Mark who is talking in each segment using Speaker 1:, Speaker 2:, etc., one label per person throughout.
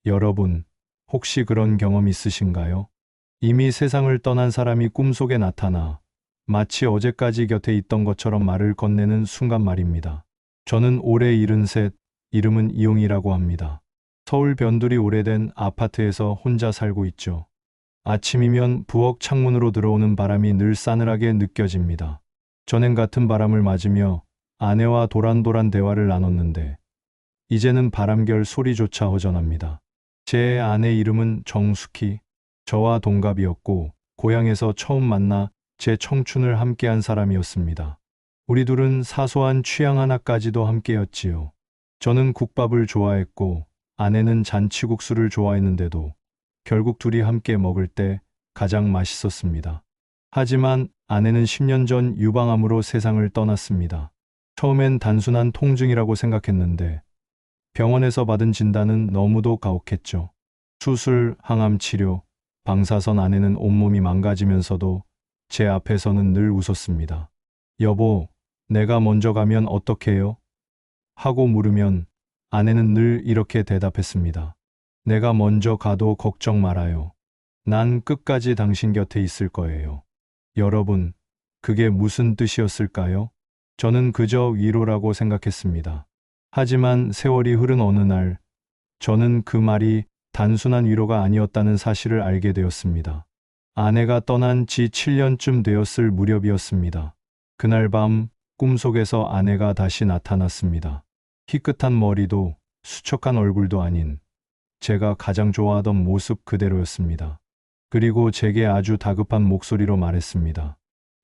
Speaker 1: 여러분, 혹시 그런 경험 있으신가요? 이미 세상을 떠난 사람이 꿈속에 나타나 마치 어제까지 곁에 있던 것처럼 말을 건네는 순간 말입니다. 저는 올해 73, 이름은 이용이라고 합니다. 서울 변두리 오래된 아파트에서 혼자 살고 있죠. 아침이면 부엌 창문으로 들어오는 바람이 늘 싸늘하게 느껴집니다. 전엔 같은 바람을 맞으며 아내와 도란도란 대화를 나눴는데 이제는 바람결 소리조차 허전합니다. 제 아내 이름은 정숙희, 저와 동갑이었고 고향에서 처음 만나 제 청춘을 함께한 사람이었습니다. 우리 둘은 사소한 취향 하나까지도 함께였지요. 저는 국밥을 좋아했고 아내는 잔치국수를 좋아했는데도 결국 둘이 함께 먹을 때 가장 맛있었습니다. 하지만 아내는 10년 전 유방암으로 세상을 떠났습니다. 처음엔 단순한 통증이라고 생각했는데 병원에서 받은 진단은 너무도 가혹했죠. 수술, 항암 치료, 방사선. 아내는 온몸이 망가지면서도 제 앞에서는 늘 웃었습니다. 여보, 내가 먼저 가면 어떡해요? 하고 물으면 아내는 늘 이렇게 대답했습니다. 내가 먼저 가도 걱정 말아요. 난 끝까지 당신 곁에 있을 거예요. 여러분, 그게 무슨 뜻이었을까요? 저는 그저 위로라고 생각했습니다. 하지만 세월이 흐른 어느 날, 저는 그 말이 단순한 위로가 아니었다는 사실을 알게 되었습니다. 아내가 떠난 지 7년쯤 되었을 무렵이었습니다. 그날 밤, 꿈속에서 아내가 다시 나타났습니다. 희끗한 머리도 수척한 얼굴도 아닌 제가 가장 좋아하던 모습 그대로였습니다. 그리고 제게 아주 다급한 목소리로 말했습니다.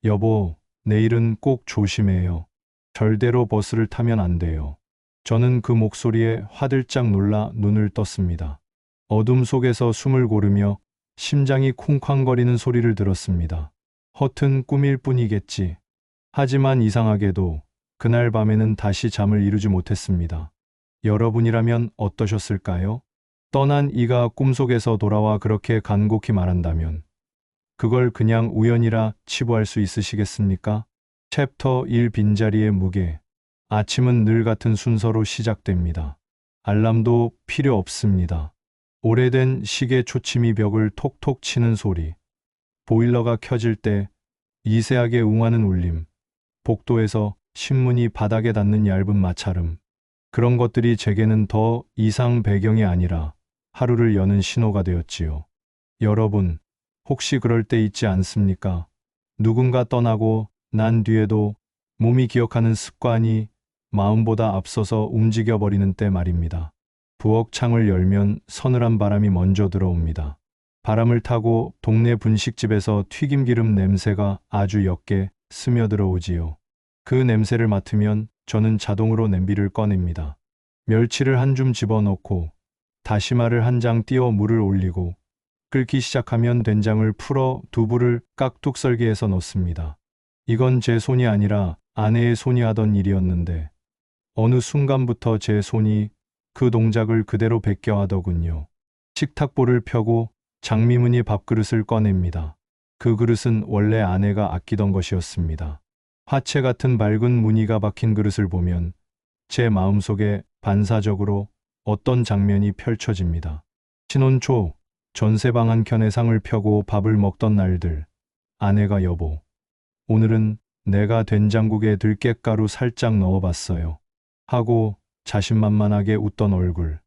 Speaker 1: 여보, 내일은 꼭 조심해요. 절대로 버스를 타면 안 돼요. 저는 그 목소리에 화들짝 놀라 눈을 떴습니다. 어둠 속에서 숨을 고르며 심장이 쿵쾅거리는 소리를 들었습니다. 허튼 꿈일 뿐이겠지. 하지만 이상하게도 그날 밤에는 다시 잠을 이루지 못했습니다. 여러분이라면 어떠셨을까요? 떠난 이가 꿈속에서 돌아와 그렇게 간곡히 말한다면 그걸 그냥 우연이라 치부할 수 있으시겠습니까? 챕터 1 빈자리의 무게. 아침은 늘 같은 순서로 시작됩니다. 알람도 필요 없습니다. 오래된 시계 초침이 벽을 톡톡 치는 소리, 보일러가 켜질 때 미세하게 웅하는 울림, 복도에서 신문이 바닥에 닿는 얇은 마찰음. 그런 것들이 제게는 더 이상 배경이 아니라 하루를 여는 신호가 되었지요. 여러분, 혹시 그럴 때 있지 않습니까? 누군가 떠나고 난 뒤에도 몸이 기억하는 습관이 마음보다 앞서서 움직여버리는 때 말입니다. 부엌 창을 열면 서늘한 바람이 먼저 들어옵니다. 바람을 타고 동네 분식집에서 튀김기름 냄새가 아주 옅게 스며들어오지요. 그 냄새를 맡으면 저는 자동으로 냄비를 꺼냅니다. 멸치를 한 줌 집어넣고 다시마를 한 장 띄워 물을 올리고 끓기 시작하면 된장을 풀어 두부를 깍둑 썰기해서 넣습니다. 이건 제 손이 아니라 아내의 손이 하던 일이었는데 어느 순간부터 제 손이 그 동작을 그대로 베껴 하더군요. 식탁보를 펴고 장미무늬 밥그릇을 꺼냅니다. 그 그릇은 원래 아내가 아끼던 것이었습니다. 화채 같은 밝은 무늬가 박힌 그릇을 보면 제 마음속에 반사적으로 어떤 장면이 펼쳐집니다. 신혼 초 전세방 한 켠에 상을 펴고 밥을 먹던 날들, 아내가 여보, 오늘은 내가 된장국에 들깨가루 살짝 넣어봤어요. 하고 자신만만하게 웃던 얼굴.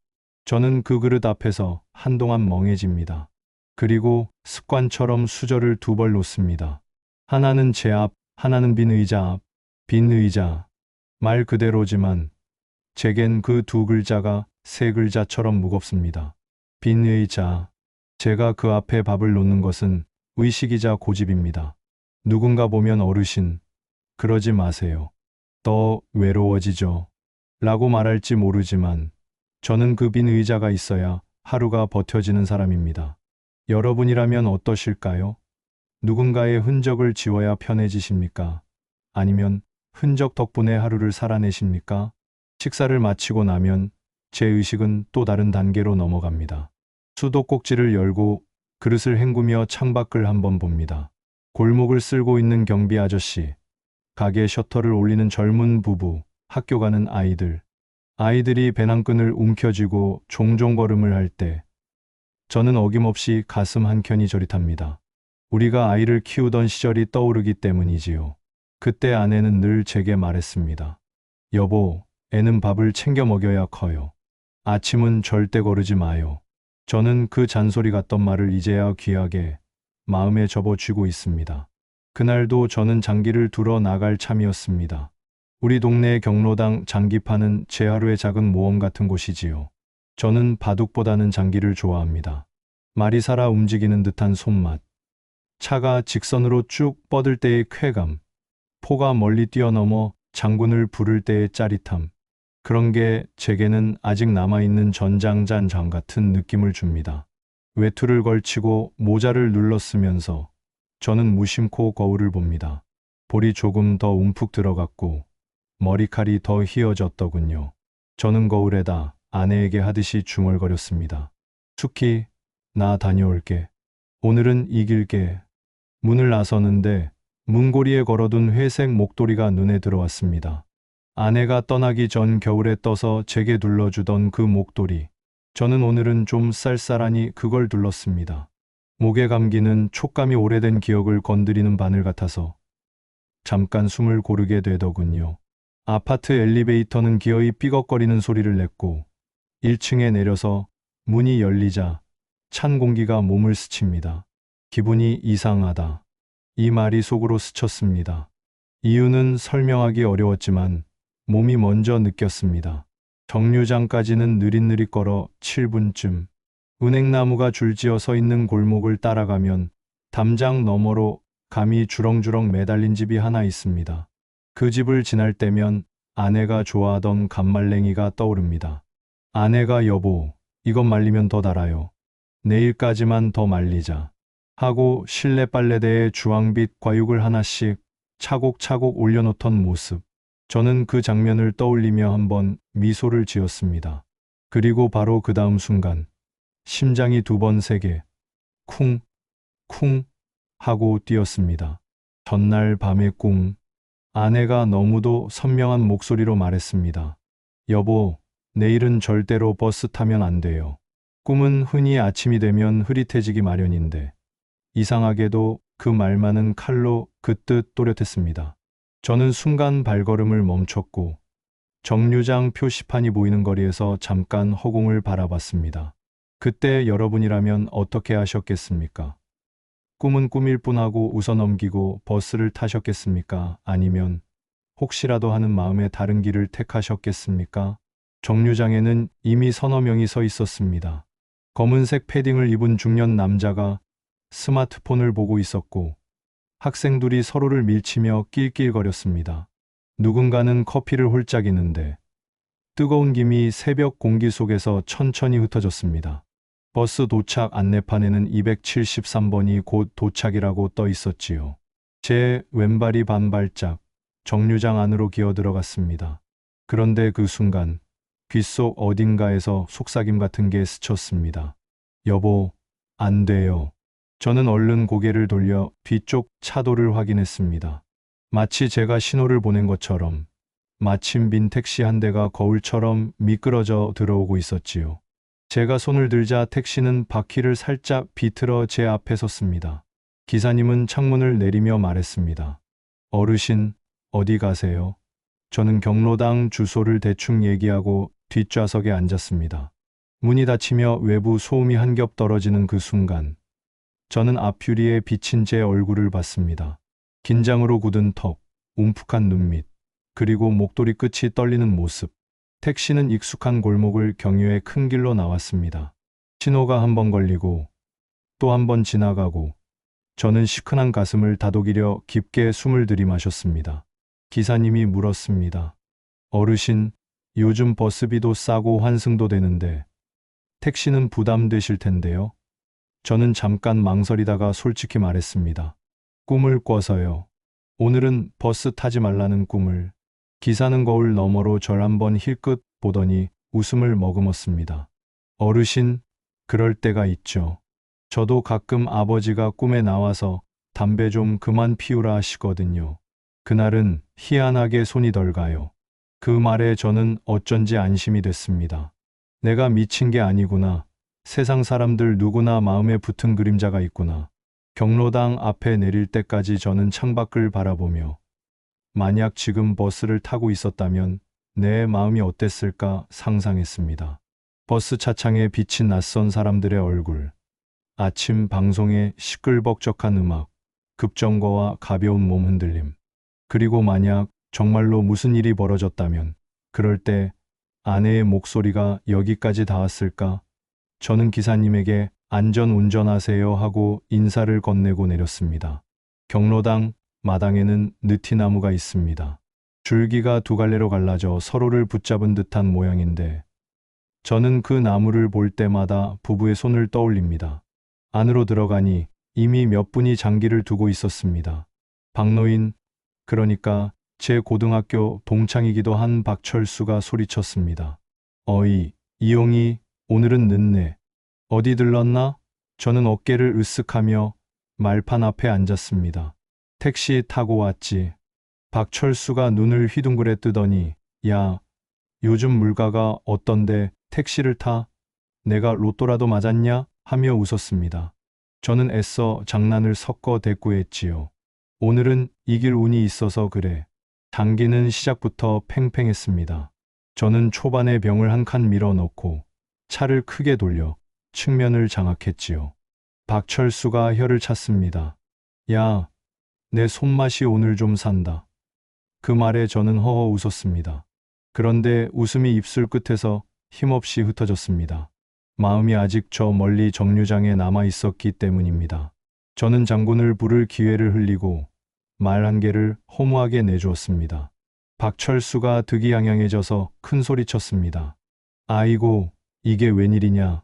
Speaker 1: 저는 그 그릇 앞에서 한동안 멍해집니다. 그리고 습관처럼 수저를 두 벌 놓습니다. 하나는 제 앞, 하나는 빈 의자 앞. 빈 의자. 말 그대로지만 제겐 그 두 글자가 세 글자처럼 무겁습니다. 빈 의자. 제가 그 앞에 밥을 놓는 것은 의식이자 고집입니다. 누군가 보면 어르신, 그러지 마세요. 더 외로워지죠. 라고 말할지 모르지만 저는 그 빈 의자가 있어야 하루가 버텨지는 사람입니다. 여러분이라면 어떠실까요? 누군가의 흔적을 지워야 편해지십니까? 아니면 흔적 덕분에 하루를 살아내십니까? 식사를 마치고 나면 제 의식은 또 다른 단계로 넘어갑니다. 수도꼭지를 열고 그릇을 헹구며 창밖을 한번 봅니다. 골목을 쓸고 있는 경비 아저씨, 가게 셔터를 올리는 젊은 부부, 학교 가는 아이들. 아이들이 배낭끈을 움켜쥐고 종종 걸음을 할 때 저는 어김없이 가슴 한켠이 저릿합니다. 우리가 아이를 키우던 시절이 떠오르기 때문이지요. 그때 아내는 늘 제게 말했습니다. 여보, 애는 밥을 챙겨 먹여야 커요. 아침은 절대 거르지 마요. 저는 그 잔소리 같던 말을 이제야 귀하게 마음에 접어쥐고 있습니다. 그날도 저는 장기를 두러 나갈 참이었습니다. 우리 동네의 경로당 장기파는 제 하루의 작은 모험 같은 곳이지요. 저는 바둑보다는 장기를 좋아합니다. 말이 살아 움직이는 듯한 손맛, 차가 직선으로 쭉 뻗을 때의 쾌감, 포가 멀리 뛰어넘어 장군을 부를 때의 짜릿함, 그런 게 제게는 아직 남아있는 전장잔장 같은 느낌을 줍니다. 외투를 걸치고 모자를 눌러쓰면서 저는 무심코 거울을 봅니다. 볼이 조금 더 움푹 들어갔고 머리칼이 더 휘어졌더군요. 저는 거울에다 아내에게 하듯이 중얼거렸습니다. 숙희, 나 다녀올게. 오늘은 이길게. 문을 나서는데 문고리에 걸어둔 회색 목도리가 눈에 들어왔습니다. 아내가 떠나기 전 겨울에 떠서 제게 둘러주던 그 목도리. 저는 오늘은 좀 쌀쌀하니 그걸 둘렀습니다. 목에 감기는 촉감이 오래된 기억을 건드리는 바늘 같아서 잠깐 숨을 고르게 되더군요. 아파트 엘리베이터는 기어이 삐걱거리는 소리를 냈고 1층에 내려서 문이 열리자 찬 공기가 몸을 스칩니다. 기분이 이상하다. 이 말이 속으로 스쳤습니다. 이유는 설명하기 어려웠지만 몸이 먼저 느꼈습니다. 정류장까지는 느릿느릿 걸어 7분쯤. 은행나무가 줄지어 서 있는 골목을 따라가면 담장 너머로 감이 주렁주렁 매달린 집이 하나 있습니다. 그 집을 지날 때면 아내가 좋아하던 감말랭이가 떠오릅니다. 아내가 여보, 이것 말리면 더 달아요. 내일까지만 더 말리자. 하고 실내 빨래대에 주황빛 과육을 하나씩 차곡차곡 올려놓던 모습. 저는 그 장면을 떠올리며 한번 미소를 지었습니다. 그리고 바로 그 다음 순간 심장이 2번 세게 쿵, 쿵 하고 뛰었습니다. 전날 밤의 꿈. 아내가 너무도 선명한 목소리로 말했습니다. 여보, 내일은 절대로 버스 타면 안 돼요. 꿈은 흔히 아침이 되면 흐릿해지기 마련인데 이상하게도 그 말만은 칼로 그 뜻 또렷했습니다. 저는 순간 발걸음을 멈췄고 정류장 표시판이 보이는 거리에서 잠깐 허공을 바라봤습니다. 그때 여러분이라면 어떻게 하셨겠습니까? 꿈은 꿈일 뿐하고 웃어넘기고 버스를 타셨겠습니까? 아니면 혹시라도 하는 마음에 다른 길을 택하셨겠습니까? 정류장에는 이미 서너 명이 서 있었습니다. 검은색 패딩을 입은 중년 남자가 스마트폰을 보고 있었고 학생들이 서로를 밀치며 낄낄거렸습니다. 누군가는 커피를 홀짝이는데 뜨거운 김이 새벽 공기 속에서 천천히 흩어졌습니다. 버스 도착 안내판에는 273번이 곧 도착이라고 떠 있었지요. 제 왼발이 반발짝 정류장 안으로 기어 들어갔습니다. 그런데 그 순간 귓속 어딘가에서 속삭임 같은 게 스쳤습니다. 여보, 안 돼요. 저는 얼른 고개를 돌려 뒤쪽 차도를 확인했습니다. 마치 제가 신호를 보낸 것처럼 마침 빈 택시 한 대가 거울처럼 미끄러져 들어오고 있었지요. 제가 손을 들자 택시는 바퀴를 살짝 비틀어 제 앞에 섰습니다. 기사님은 창문을 내리며 말했습니다. 어르신, 어디 가세요? 저는 경로당 주소를 대충 얘기하고 뒷좌석에 앉았습니다. 문이 닫히며 외부 소음이 한 겹 떨어지는 그 순간 저는 앞유리에 비친 제 얼굴을 봤습니다. 긴장으로 굳은 턱, 움푹한 눈밑, 그리고 목도리 끝이 떨리는 모습. 택시는 익숙한 골목을 경유해 큰 길로 나왔습니다. 신호가 한 번 걸리고 또 한 번 지나가고 저는 시큰한 가슴을 다독이려 깊게 숨을 들이마셨습니다. 기사님이 물었습니다. 어르신, 요즘 버스비도 싸고 환승도 되는데 택시는 부담되실 텐데요. 저는 잠깐 망설이다가 솔직히 말했습니다. 꿈을 꿔서요. 오늘은 버스 타지 말라는 꿈을. 기사는 거울 너머로 절 한번 힐끗 보더니 웃음을 머금었습니다. 어르신, 그럴 때가 있죠. 저도 가끔 아버지가 꿈에 나와서 담배 좀 그만 피우라 하시거든요. 그날은 희한하게 손이 덜 가요. 그 말에 저는 어쩐지 안심이 됐습니다. 내가 미친 게 아니구나. 세상 사람들 누구나 마음에 붙은 그림자가 있구나. 경로당 앞에 내릴 때까지 저는 창밖을 바라보며 만약 지금 버스를 타고 있었다면 내 마음이 어땠을까 상상했습니다. 버스 차창에 비친 낯선 사람들의 얼굴, 아침 방송의 시끌벅적한 음악, 급정거와 가벼운 몸 흔들림. 그리고 만약 정말로 무슨 일이 벌어졌다면 그럴 때 아내의 목소리가 여기까지 닿았을까? 저는 기사님에게 안전 운전하세요 하고 인사를 건네고 내렸습니다. 경로당 마당에는 느티나무가 있습니다. 줄기가 두 갈래로 갈라져 서로를 붙잡은 듯한 모양인데 저는 그 나무를 볼 때마다 부부의 손을 떠올립니다. 안으로 들어가니 이미 몇 분이 장기를 두고 있었습니다. 박노인, 그러니까 제 고등학교 동창이기도 한 박철수가 소리쳤습니다. 어이, 이용이, 오늘은 늦네. 어디 들렀나? 저는 어깨를 으쓱하며 말판 앞에 앉았습니다. 택시 타고 왔지. 박철수가 눈을 휘둥그레 뜨더니, 야, 요즘 물가가 어떤데 택시를 타? 내가 로또라도 맞았냐? 하며 웃었습니다. 저는 애써 장난을 섞어 대꾸했지요. 오늘은 이길 운이 있어서 그래. 장기는 시작부터 팽팽했습니다. 저는 초반에 병을 한 칸 밀어 넣고 차를 크게 돌려 측면을 장악했지요. 박철수가 혀를 찼습니다. 야, 내 손맛이 오늘 좀 산다. 그 말에 저는 허허 웃었습니다. 그런데 웃음이 입술 끝에서 힘없이 흩어졌습니다. 마음이 아직 저 멀리 정류장에 남아 있었기 때문입니다. 저는 장군을 부를 기회를 흘리고 말 한 개를 허무하게 내주었습니다. 박철수가 득이양양해져서 큰 소리쳤습니다. 아이고, 이게 웬일이냐.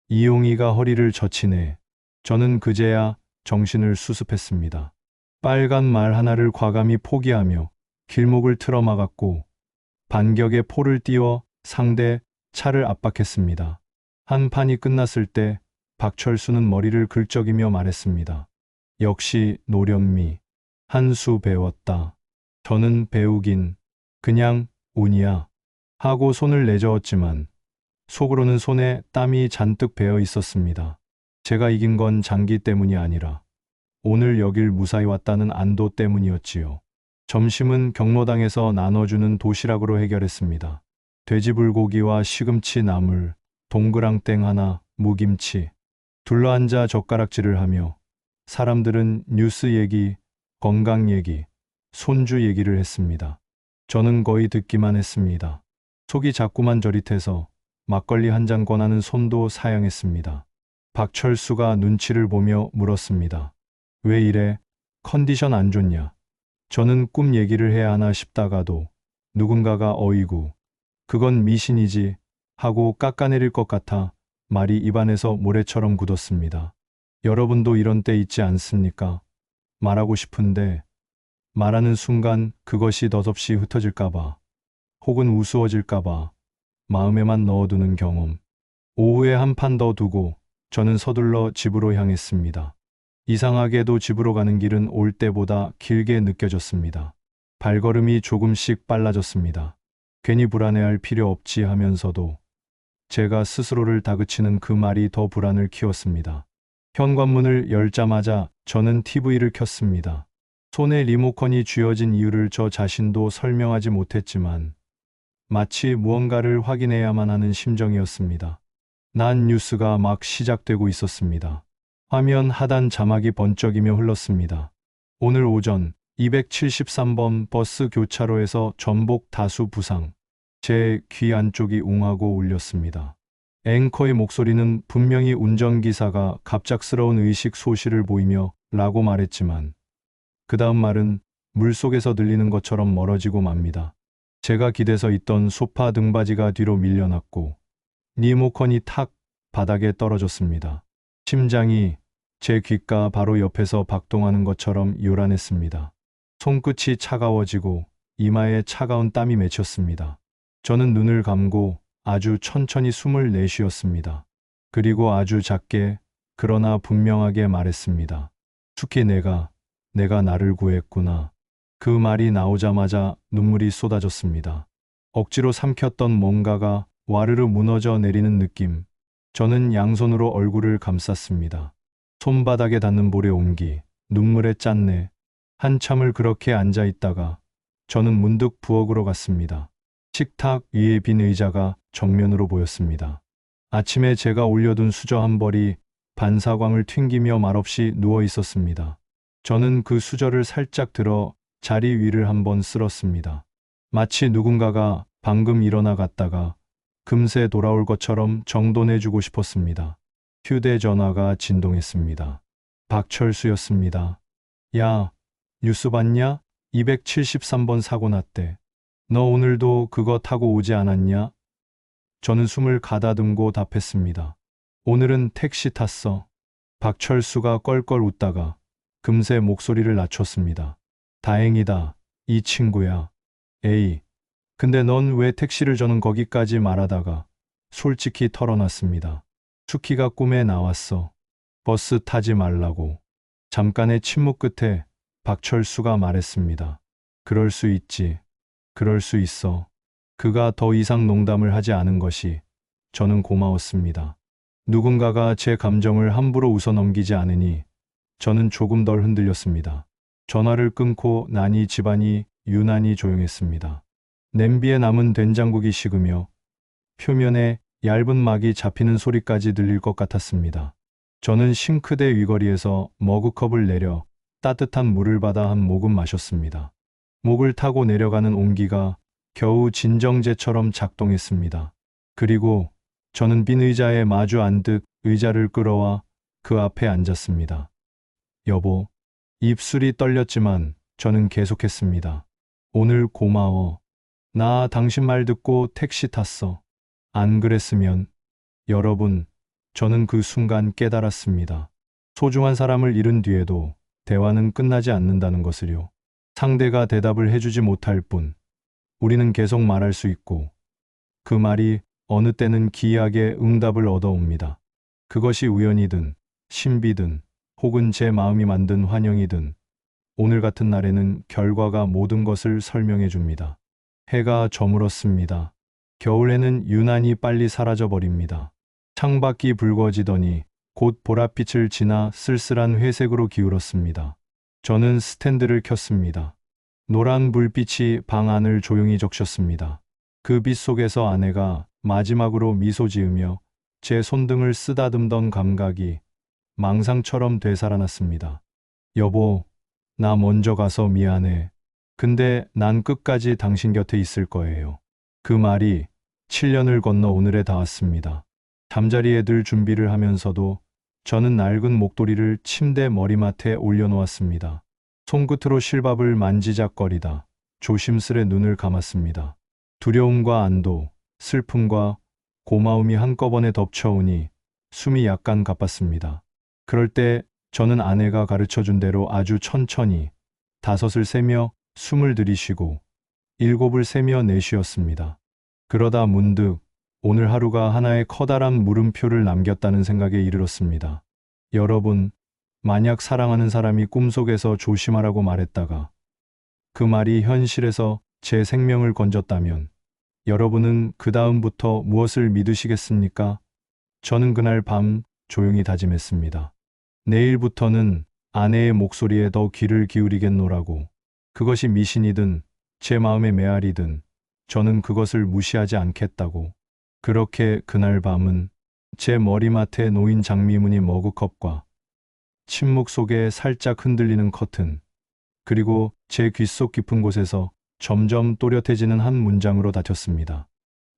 Speaker 1: 이용이가 허리를 젖히네. 저는 그제야 정신을 수습했습니다. 빨간 말 하나를 과감히 포기하며 길목을 틀어막았고 반격의 포를 띄워 상대 차를 압박했습니다. 한 판이 끝났을 때 박철수는 머리를 긁적이며 말했습니다. 역시 노련미. 한 수 배웠다. 저는 배우긴 그냥 운이야 하고 손을 내저었지만 속으로는 손에 땀이 잔뜩 배어 있었습니다. 제가 이긴 건 장기 때문이 아니라 오늘 여길 무사히 왔다는 안도 때문이었지요. 점심은 경로당에서 나눠주는 도시락으로 해결했습니다. 돼지불고기와 시금치 나물, 동그랑땡 하나, 무김치. 둘러앉아 젓가락질을 하며 사람들은 뉴스 얘기, 건강 얘기, 손주 얘기를 했습니다. 저는 거의 듣기만 했습니다. 속이 자꾸만 저릿해서 막걸리 한 잔 권하는 손도 사양했습니다. 박철수가 눈치를 보며 물었습니다. 왜 이래? 컨디션 안 좋냐? 저는 꿈 얘기를 해야 하나 싶다가도 누군가가 어이구, 그건 미신이지 하고 깎아내릴 것 같아 말이 입안에서 모래처럼 굳었습니다. 여러분도 이런 때 있지 않습니까? 말하고 싶은데 말하는 순간 그것이 덧없이 흩어질까봐 혹은 우스워질까봐 마음에만 넣어두는 경험. 오후에 한 판 더 두고 저는 서둘러 집으로 향했습니다. 이상하게도 집으로 가는 길은 올 때보다 길게 느껴졌습니다. 발걸음이 조금씩 빨라졌습니다. 괜히 불안해할 필요 없지 하면서도 제가 스스로를 다그치는 그 말이 더 불안을 키웠습니다. 현관문을 열자마자 저는 TV를 켰습니다. 손에 리모컨이 쥐어진 이유를 저 자신도 설명하지 못했지만 마치 무언가를 확인해야만 하는 심정이었습니다. 난 뉴스가 막 시작되고 있었습니다. 화면 하단 자막이 번쩍이며 흘렀습니다. 오늘 오전 273번 버스 교차로에서 전복 다수 부상. 제 귀 안쪽이 웅하고 울렸습니다. 앵커의 목소리는 분명히 운전기사가 갑작스러운 의식 소실을 보이며 라고 말했지만 그 다음 말은 물속에서 들리는 것처럼 멀어지고 맙니다. 제가 기대서 있던 소파 등받이가 뒤로 밀려났고 리모컨이 탁 바닥에 떨어졌습니다. 심장이 제 귓가 바로 옆에서 박동하는 것처럼 요란했습니다. 손끝이 차가워지고 이마에 차가운 땀이 맺혔습니다. 저는 눈을 감고 아주 천천히 숨을 내쉬었습니다. 그리고 아주 작게 그러나 분명하게 말했습니다. 숙희 내가 나를 구했구나. 그 말이 나오자마자 눈물이 쏟아졌습니다. 억지로 삼켰던 뭔가가 와르르 무너져 내리는 느낌. 저는 양손으로 얼굴을 감쌌습니다. 손바닥에 닿는 볼의 온기, 눈물의 짠내. 한참을 그렇게 앉아 있다가 저는 문득 부엌으로 갔습니다. 식탁 위에 빈 의자가 정면으로 보였습니다. 아침에 제가 올려둔 수저 한 벌이 반사광을 튕기며 말없이 누워 있었습니다. 저는 그 수저를 살짝 들어 자리 위를 한번 쓸었습니다. 마치 누군가가 방금 일어나 갔다가 금세 돌아올 것처럼 정돈해주고 싶었습니다. 휴대전화가 진동했습니다. 박철수였습니다. 야, 뉴스 봤냐? 273번 사고 났대. 너 오늘도 그거 타고 오지 않았냐? 저는 숨을 가다듬고 답했습니다. 오늘은 택시 탔어. 박철수가 껄껄 웃다가 금세 목소리를 낮췄습니다. 다행이다. 이 친구야. 에이, 근데 넌 왜 택시를 저는 거기까지 말하다가 솔직히 털어놨습니다. 수키가 꿈에 나왔어. 버스 타지 말라고. 잠깐의 침묵 끝에 박철수가 말했습니다. 그럴 수 있지. 그럴 수 있어. 그가 더 이상 농담을 하지 않은 것이 저는 고마웠습니다. 누군가가 제 감정을 함부로 웃어넘기지 않으니 저는 조금 덜 흔들렸습니다. 전화를 끊고 나니 집안이 유난히 조용했습니다. 냄비에 남은 된장국이 식으며 표면에 얇은 막이 잡히는 소리까지 들릴 것 같았습니다. 저는 싱크대 위거리에서 머그컵을 내려 따뜻한 물을 받아 한 모금 마셨습니다. 목을 타고 내려가는 온기가 겨우 진정제처럼 작동했습니다. 그리고 저는 빈 의자에 마주 앉듯 의자를 끌어와 그 앞에 앉았습니다. 여보, 입술이 떨렸지만 저는 계속했습니다. 오늘 고마워. 나 당신 말 듣고 택시 탔어. 안 그랬으면. 여러분, 저는 그 순간 깨달았습니다. 소중한 사람을 잃은 뒤에도 대화는 끝나지 않는다는 것을요. 상대가 대답을 해주지 못할 뿐 우리는 계속 말할 수 있고 그 말이 어느 때는 기이하게 응답을 얻어옵니다. 그것이 우연이든 신비든 혹은 제 마음이 만든 환영이든 오늘 같은 날에는 결과가 모든 것을 설명해 줍니다. 해가 저물었습니다. 겨울에는 유난히 빨리 사라져 버립니다. 창밖이 붉어지더니 곧 보랏빛을 지나 쓸쓸한 회색으로 기울었습니다. 저는 스탠드를 켰습니다. 노란 불빛이 방 안을 조용히 적셨습니다. 그 빛 속에서 아내가 마지막으로 미소 지으며 제 손등을 쓰다듬던 감각이 망상처럼 되살아났습니다. 여보, 나 먼저 가서 미안해. 근데 난 끝까지 당신 곁에 있을 거예요. 그 말이 7년을 건너 오늘에 닿았습니다. 잠자리에 들 준비를 하면서도 저는 낡은 목도리를 침대 머리맡에 올려놓았습니다. 손끝으로 실밥을 만지작거리다 조심스레 눈을 감았습니다. 두려움과 안도, 슬픔과 고마움이 한꺼번에 덮쳐오니 숨이 약간 가빴습니다. 그럴 때 저는 아내가 가르쳐준 대로 아주 천천히 5을 세며 숨을 들이쉬고 7을 세며 내쉬었습니다. 그러다 문득 오늘 하루가 하나의 커다란 물음표를 남겼다는 생각에 이르렀습니다. 여러분, 만약 사랑하는 사람이 꿈속에서 조심하라고 말했다가 그 말이 현실에서 제 생명을 건졌다면 여러분은 그 다음부터 무엇을 믿으시겠습니까? 저는 그날 밤 조용히 다짐했습니다. 내일부터는 아내의 목소리에 더 귀를 기울이겠노라고. 그것이 미신이든 제 마음의 메아리든 저는 그것을 무시하지 않겠다고. 그렇게 그날 밤은 제 머리맡에 놓인 장미무늬 머그컵과 침묵 속에 살짝 흔들리는 커튼, 그리고 제 귓속 깊은 곳에서 점점 또렷해지는 한 문장으로 닫혔습니다.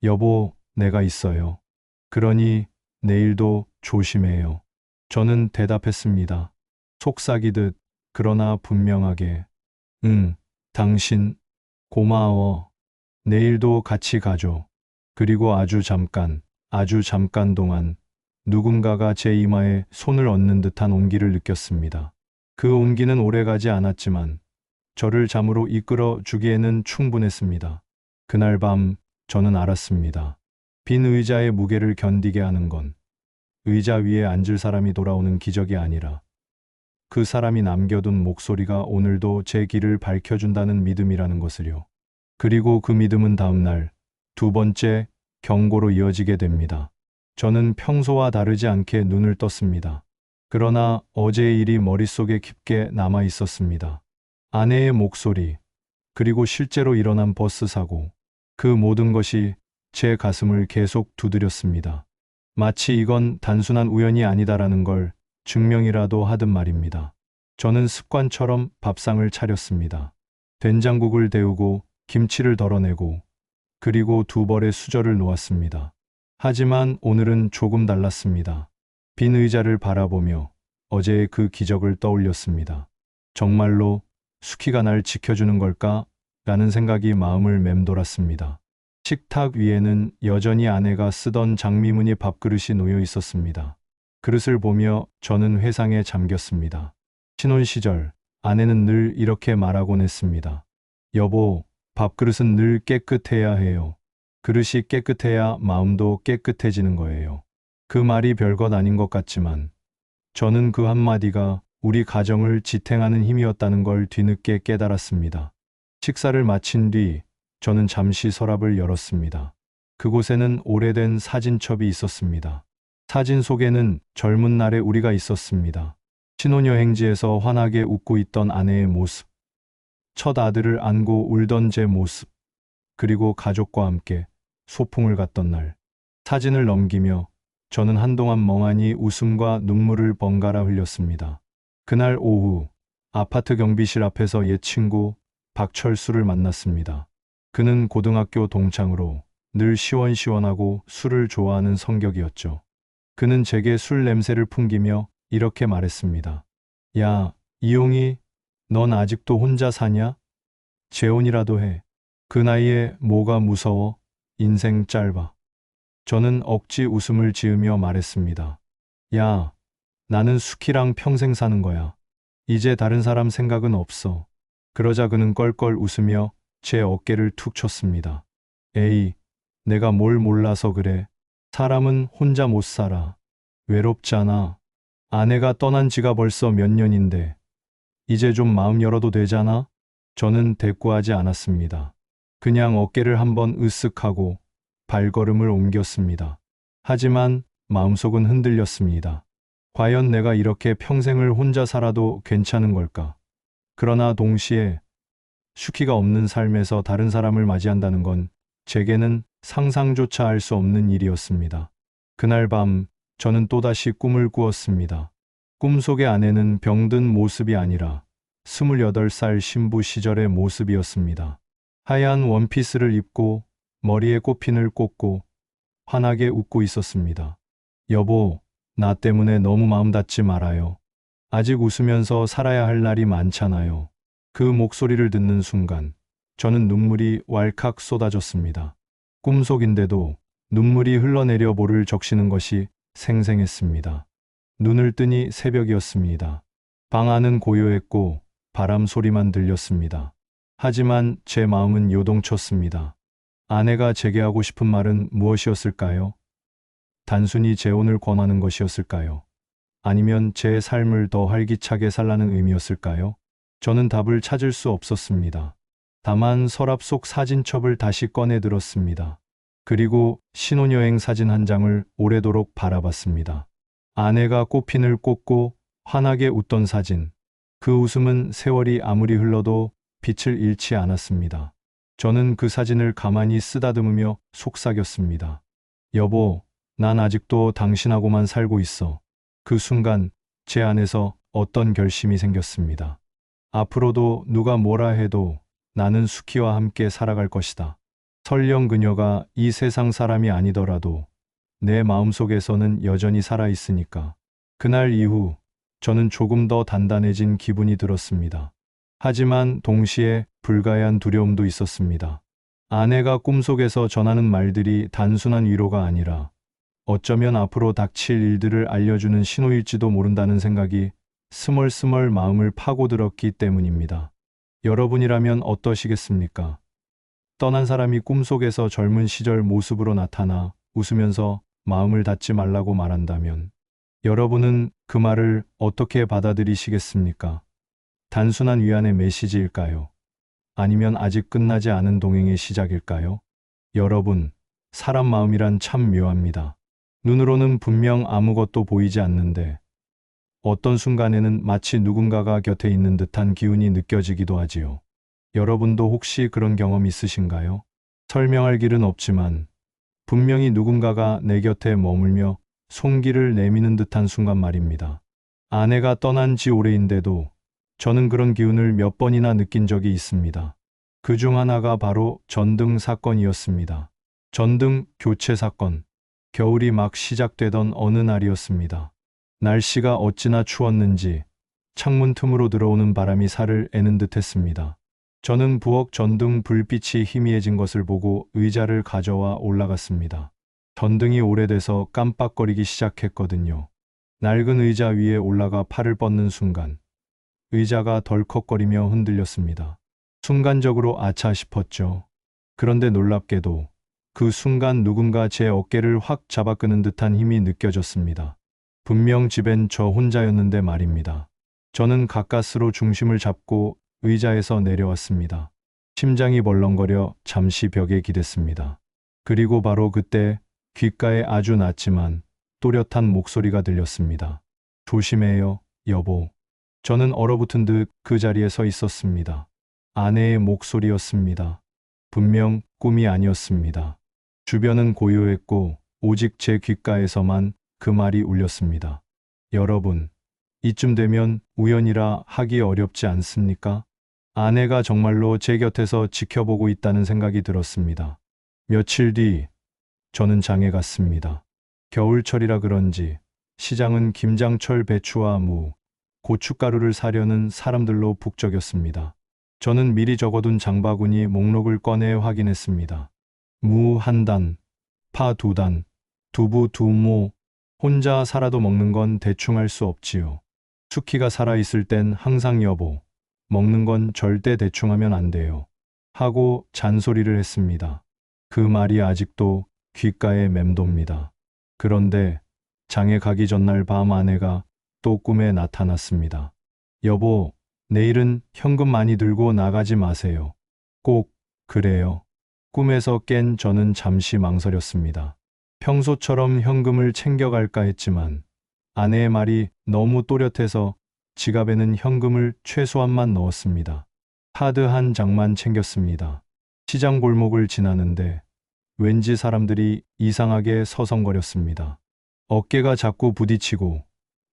Speaker 1: 여보, 내가 있어요. 그러니 내일도 조심해요. 저는 대답했습니다. 속삭이듯, 그러나 분명하게. 응, 당신, 고마워. 내일도 같이 가죠. 그리고 아주 잠깐 동안 누군가가 제 이마에 손을 얹는 듯한 온기를 느꼈습니다. 그 온기는 오래가지 않았지만 저를 잠으로 이끌어 주기에는 충분했습니다. 그날 밤 저는 알았습니다. 빈 의자의 무게를 견디게 하는 건 의자 위에 앉을 사람이 돌아오는 기적이 아니라 그 사람이 남겨둔 목소리가 오늘도 제 길을 밝혀준다는 믿음이라는 것을요. 그리고 그 믿음은 다음 날 두 번째, 경고로 이어지게 됩니다. 저는 평소와 다르지 않게 눈을 떴습니다. 그러나 어제의 일이 머릿속에 깊게 남아 있었습니다. 아내의 목소리, 그리고 실제로 일어난 버스 사고, 그 모든 것이 제 가슴을 계속 두드렸습니다. 마치 이건 단순한 우연이 아니다라는 걸 증명이라도 하듯 말입니다. 저는 습관처럼 밥상을 차렸습니다. 된장국을 데우고 김치를 덜어내고 그리고 두 벌의 수저를 놓았습니다. 하지만 오늘은 조금 달랐습니다. 빈 의자를 바라보며 어제의 그 기적을 떠올렸습니다. 정말로 수키가 날 지켜주는 걸까? 라는 생각이 마음을 맴돌았습니다. 식탁 위에는 여전히 아내가 쓰던 장미무늬 밥그릇이 놓여 있었습니다. 그릇을 보며 저는 회상에 잠겼습니다. 신혼 시절 아내는 늘 이렇게 말하곤 했습니다. 여보, 밥그릇은 늘 깨끗해야 해요. 그릇이 깨끗해야 마음도 깨끗해지는 거예요. 그 말이 별것 아닌 것 같지만 저는 그 한마디가 우리 가정을 지탱하는 힘이었다는 걸 뒤늦게 깨달았습니다. 식사를 마친 뒤 저는 잠시 서랍을 열었습니다. 그곳에는 오래된 사진첩이 있었습니다. 사진 속에는 젊은 날의 우리가 있었습니다. 신혼여행지에서 환하게 웃고 있던 아내의 모습, 첫 아들을 안고 울던 제 모습, 그리고 가족과 함께 소풍을 갔던 날. 사진을 넘기며 저는 한동안 멍하니 웃음과 눈물을 번갈아 흘렸습니다. 그날 오후 아파트 경비실 앞에서 옛 친구 박철수를 만났습니다. 그는 고등학교 동창으로 늘 시원시원하고 술을 좋아하는 성격이었죠. 그는 제게 술 냄새를 풍기며 이렇게 말했습니다. 야, 이용이, 넌 아직도 혼자 사냐? 재혼이라도 해. 그 나이에 뭐가 무서워? 인생 짧아. 저는 억지 웃음을 지으며 말했습니다. 야, 나는 수키랑 평생 사는 거야. 이제 다른 사람 생각은 없어. 그러자 그는 껄껄 웃으며 제 어깨를 툭 쳤습니다. 에이, 내가 뭘 몰라서 그래. 사람은 혼자 못 살아. 외롭잖아. 아내가 떠난 지가 벌써 몇 년인데 이제 좀 마음 열어도 되잖아? 저는 대꾸하지 않았습니다. 그냥 어깨를 한번 으쓱하고 발걸음을 옮겼습니다. 하지만 마음속은 흔들렸습니다. 과연 내가 이렇게 평생을 혼자 살아도 괜찮은 걸까? 그러나 동시에 수키가 없는 삶에서 다른 사람을 맞이한다는 건 제게는 상상조차 할 수 없는 일이었습니다. 그날 밤 저는 또다시 꿈을 꾸었습니다. 꿈속의 아내는 병든 모습이 아니라 28살 신부 시절의 모습이었습니다. 하얀 원피스를 입고 머리에 꽃핀을 꽂고 환하게 웃고 있었습니다. 여보, 나 때문에 너무 마음 닫지 말아요. 아직 웃으면서 살아야 할 날이 많잖아요. 그 목소리를 듣는 순간 저는 눈물이 왈칵 쏟아졌습니다. 꿈속인데도 눈물이 흘러내려 볼을 적시는 것이 생생했습니다. 눈을 뜨니 새벽이었습니다. 방 안은 고요했고 바람 소리만 들렸습니다. 하지만 제 마음은 요동쳤습니다. 아내가 제게 하고 싶은 말은 무엇이었을까요? 단순히 재혼을 권하는 것이었을까요? 아니면 제 삶을 더 활기차게 살라는 의미였을까요? 저는 답을 찾을 수 없었습니다. 다만 서랍 속 사진첩을 다시 꺼내 들었습니다. 그리고 신혼여행 사진 한 장을 오래도록 바라봤습니다. 아내가 꽃핀을 꽂고 환하게 웃던 사진. 그 웃음은 세월이 아무리 흘러도 빛을 잃지 않았습니다. 저는 그 사진을 가만히 쓰다듬으며 속삭였습니다. 여보, 난 아직도 당신하고만 살고 있어. 그 순간 제 안에서 어떤 결심이 생겼습니다. 앞으로도 누가 뭐라 해도 나는 수키와 함께 살아갈 것이다. 설령 그녀가 이 세상 사람이 아니더라도 내 마음속에서는 여전히 살아있으니까. 그날 이후 저는 조금 더 단단해진 기분이 들었습니다. 하지만 동시에 불가야한 두려움도 있었습니다. 아내가 꿈속에서 전하는 말들이 단순한 위로가 아니라 어쩌면 앞으로 닥칠 일들을 알려주는 신호일지도 모른다는 생각이 스멀스멀 마음을 파고들었기 때문입니다. 여러분이라면 어떠시겠습니까? 떠난 사람이 꿈속에서 젊은 시절 모습으로 나타나 웃으면서 마음을 닫지 말라고 말한다면 여러분은 그 말을 어떻게 받아들이시겠습니까? 단순한 위안의 메시지일까요? 아니면 아직 끝나지 않은 동행의 시작일까요? 여러분, 사람 마음이란 참 묘합니다. 눈으로는 분명 아무것도 보이지 않는데 어떤 순간에는 마치 누군가가 곁에 있는 듯한 기운이 느껴지기도 하지요. 여러분도 혹시 그런 경험 있으신가요? 설명할 길은 없지만 분명히 누군가가 내 곁에 머물며 손길을 내미는 듯한 순간 말입니다. 아내가 떠난 지 오래인데도 저는 그런 기운을 몇 번이나 느낀 적이 있습니다. 그 중 하나가 바로 전등 사건이었습니다. 전등 교체 사건. 겨울이 막 시작되던 어느 날이었습니다. 날씨가 어찌나 추웠는지 창문 틈으로 들어오는 바람이 살을 애는 듯 했습니다. 저는 부엌 전등 불빛이 희미해진 것을 보고 의자를 가져와 올라갔습니다. 전등이 오래돼서 깜빡거리기 시작했거든요. 낡은 의자 위에 올라가 팔을 뻗는 순간 의자가 덜컥거리며 흔들렸습니다. 순간적으로 아차 싶었죠. 그런데 놀랍게도 그 순간 누군가 제 어깨를 확 잡아 끄는 듯한 힘이 느껴졌습니다. 분명 집엔 저 혼자였는데 말입니다. 저는 가까스로 중심을 잡고 의자에서 내려왔습니다. 심장이 벌렁거려 잠시 벽에 기댔습니다. 그리고 바로 그때 귓가에 아주 낮지만 또렷한 목소리가 들렸습니다. 조심해요, 여보. 저는 얼어붙은 듯 그 자리에 서 있었습니다. 아내의 목소리였습니다. 분명 꿈이 아니었습니다. 주변은 고요했고 오직 제 귓가에서만 그 말이 울렸습니다. 여러분, 이쯤 되면 우연이라 하기 어렵지 않습니까? 아내가 정말로 제 곁에서 지켜보고 있다는 생각이 들었습니다. 며칠 뒤 저는 장에 갔습니다. 겨울철이라 그런지 시장은 김장철 배추와 무, 고춧가루를 사려는 사람들로 북적였습니다. 저는 미리 적어둔 장바구니 목록을 꺼내 확인했습니다. 무 1단, 파 2단, 두부 2모. 혼자 살아도 먹는 건 대충 할 수 없지요. 수키가 살아있을 땐 항상 여보, 먹는 건 절대 대충 하면 안 돼요. 하고 잔소리를 했습니다. 그 말이 아직도 귓가에 맴돕니다. 그런데 장에 가기 전날 밤 아내가 또 꿈에 나타났습니다. 여보, 내일은 현금 많이 들고 나가지 마세요. 꼭 그래요. 꿈에서 깬 저는 잠시 망설였습니다. 평소처럼 현금을 챙겨갈까 했지만 아내의 말이 너무 또렷해서 지갑에는 현금을 최소한만 넣었습니다. 카드 한 장만 챙겼습니다. 시장 골목을 지나는데 왠지 사람들이 이상하게 서성거렸습니다. 어깨가 자꾸 부딪히고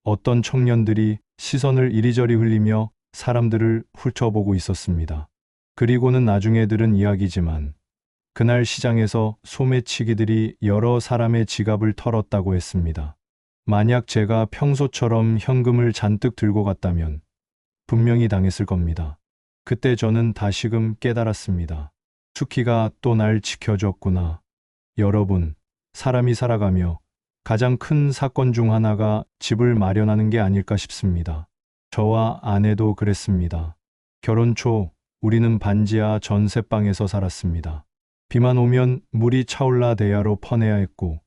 Speaker 1: 어떤 청년들이 시선을 이리저리 흘리며 사람들을 훑어보고 있었습니다. 그리고는 나중에 들은 이야기지만 그날 시장에서 소매치기들이 여러 사람의 지갑을 털었다고 했습니다. 만약 제가 평소처럼 현금을 잔뜩 들고 갔다면 분명히 당했을 겁니다. 그때 저는 다시금 깨달았습니다. 수키가 또 날 지켜줬구나. 여러분, 사람이 살아가며 가장 큰 사건 중 하나가 집을 마련하는 게 아닐까 싶습니다. 저와 아내도 그랬습니다. 결혼 초 우리는 반지하 전셋방에서 살았습니다. 비만 오면 물이 차올라 대야로 퍼내야 했고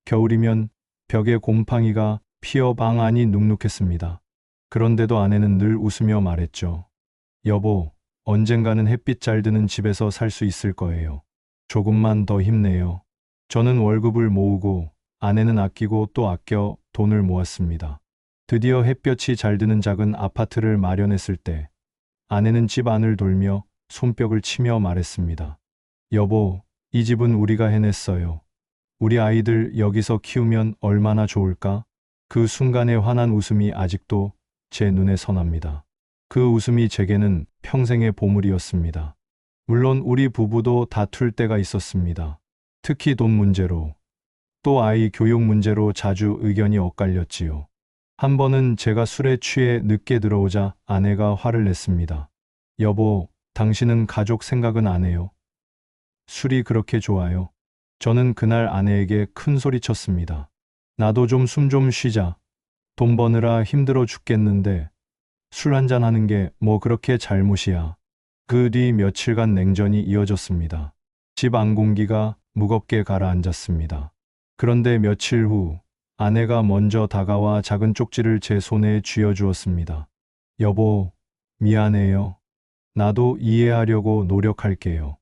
Speaker 1: 겨울이면 벽에 곰팡이가 피어 방 안이 눅눅했습니다. 그런데도 아내는 늘 웃으며 말했죠. 여보, 언젠가는 햇빛 잘 드는 집에서 살 수 있을 거예요. 조금만 더 힘내요. 저는 월급을 모으고 아내는 아끼고 또 아껴 돈을 모았습니다. 드디어 햇볕이 잘 드는 작은 아파트를 마련했을 때 아내는 집 안을 돌며 손뼉을 치며 말했습니다. 여보, 이 집은 우리가 해냈어요. 우리 아이들 여기서 키우면 얼마나 좋을까? 그 순간의 환한 웃음이 아직도 제 눈에 선합니다. 그 웃음이 제게는 평생의 보물이었습니다. 물론 우리 부부도 다툴 때가 있었습니다. 특히 돈 문제로, 또 아이 교육 문제로 자주 의견이 엇갈렸지요. 한 번은 제가 술에 취해 늦게 들어오자 아내가 화를 냈습니다. 여보, 당신은 가족 생각은 안 해요. 술이 그렇게 좋아요. 저는 그날 아내에게 큰 소리 쳤습니다. 나도 좀 숨 좀 쉬자. 돈 버느라 힘들어 죽겠는데 술 한잔 하는 게 뭐 그렇게 잘못이야. 그 뒤 며칠간 냉전이 이어졌습니다. 집 안 공기가 무겁게 가라앉았습니다. 그런데 며칠 후 아내가 먼저 다가와 작은 쪽지를 제 손에 쥐어주었습니다. 여보, 미안해요. 나도 이해하려고 노력할게요.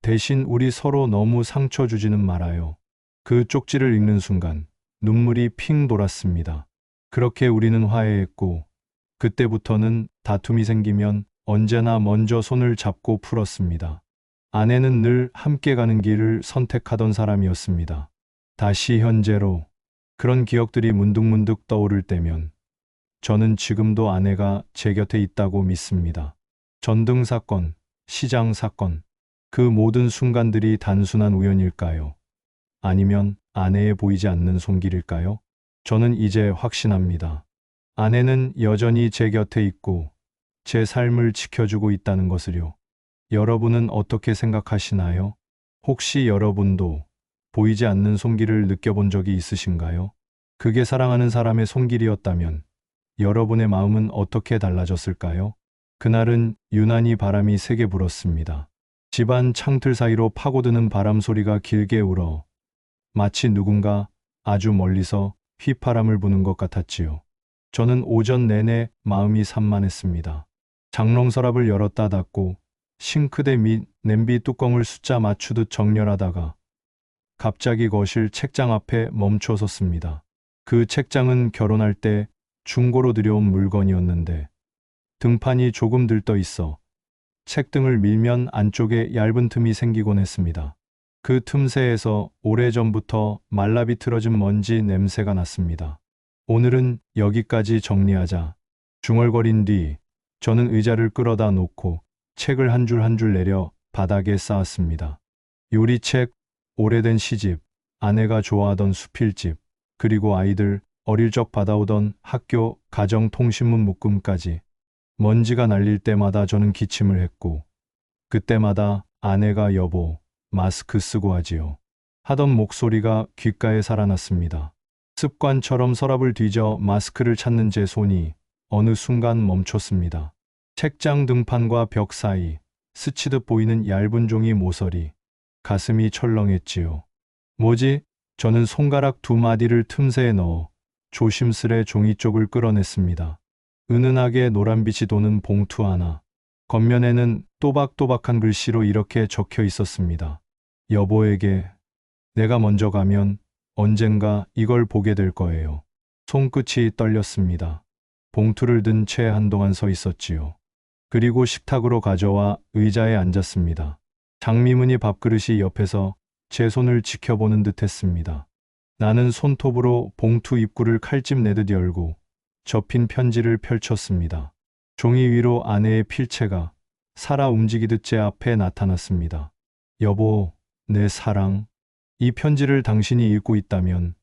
Speaker 1: 대신 우리 서로 너무 상처 주지는 말아요. 그 쪽지를 읽는 순간 눈물이 핑 돌았습니다. 그렇게 우리는 화해했고, 그때부터는 다툼이 생기면 언제나 먼저 손을 잡고 풀었습니다. 아내는 늘 함께 가는 길을 선택하던 사람이었습니다. 다시 현재로 그런 기억들이 문득문득 떠오를 때면 저는 지금도 아내가 제 곁에 있다고 믿습니다. 전등 사건, 시장 사건, 그 모든 순간들이 단순한 우연일까요? 아니면 아내의 보이지 않는 손길일까요? 저는 이제 확신합니다. 아내는 여전히 제 곁에 있고 제 삶을 지켜주고 있다는 것을요. 여러분은 어떻게 생각하시나요? 혹시 여러분도 보이지 않는 손길을 느껴본 적이 있으신가요? 그게 사랑하는 사람의 손길이었다면 여러분의 마음은 어떻게 달라졌을까요? 그날은 유난히 바람이 세게 불었습니다. 집안 창틀 사이로 파고드는 바람 소리가 길게 울어 마치 누군가 아주 멀리서 휘파람을 부는 것 같았지요. 저는 오전 내내 마음이 산만했습니다. 장롱 서랍을 열었다 닫고 싱크대 및 냄비 뚜껑을 숫자 맞추듯 정렬하다가 갑자기 거실 책장 앞에 멈춰 섰습니다. 그 책장은 결혼할 때 중고로 들여온 물건이었는데 등판이 조금 들떠 있어 책등을 밀면 안쪽에 얇은 틈이 생기곤 했습니다. 그 틈새에서 오래전부터 말라비틀어진 먼지 냄새가 났습니다. 오늘은 여기까지 정리하자. 중얼거린 뒤 저는 의자를 끌어다 놓고 책을 한 줄 한 줄 내려 바닥에 쌓았습니다. 요리책, 오래된 시집, 아내가 좋아하던 수필집, 그리고 아이들 어릴 적 받아오던 학교 가정통신문 묶음까지. 먼지가 날릴 때마다 저는 기침을 했고 그때마다 아내가 여보, 마스크 쓰고 하지요. 하던 목소리가 귓가에 살아났습니다. 습관처럼 서랍을 뒤져 마스크를 찾는 제 손이 어느 순간 멈췄습니다. 책장 등판과 벽 사이 스치듯 보이는 얇은 종이 모서리. 가슴이 철렁했지요. 뭐지? 저는 손가락 두 마디를 틈새에 넣어 조심스레 종이 쪽을 끌어냈습니다. 은은하게 노란빛이 도는 봉투 하나. 겉면에는 또박또박한 글씨로 이렇게 적혀 있었습니다. 여보에게 내가 먼저 가면 언젠가 이걸 보게 될 거예요. 손끝이 떨렸습니다. 봉투를 든 채 한동안 서 있었지요. 그리고 식탁으로 가져와 의자에 앉았습니다. 장미문이 밥그릇이 옆에서 제 손을 지켜보는 듯 했습니다. 나는 손톱으로 봉투 입구를 칼집 내듯 열고 접힌 편지를 펼쳤습니다. 종이 위로 아내의 필체가 살아 움직이듯 제 앞에 나타났습니다. 여보, 내 사랑. 이 편지를 당신이 읽고 있다면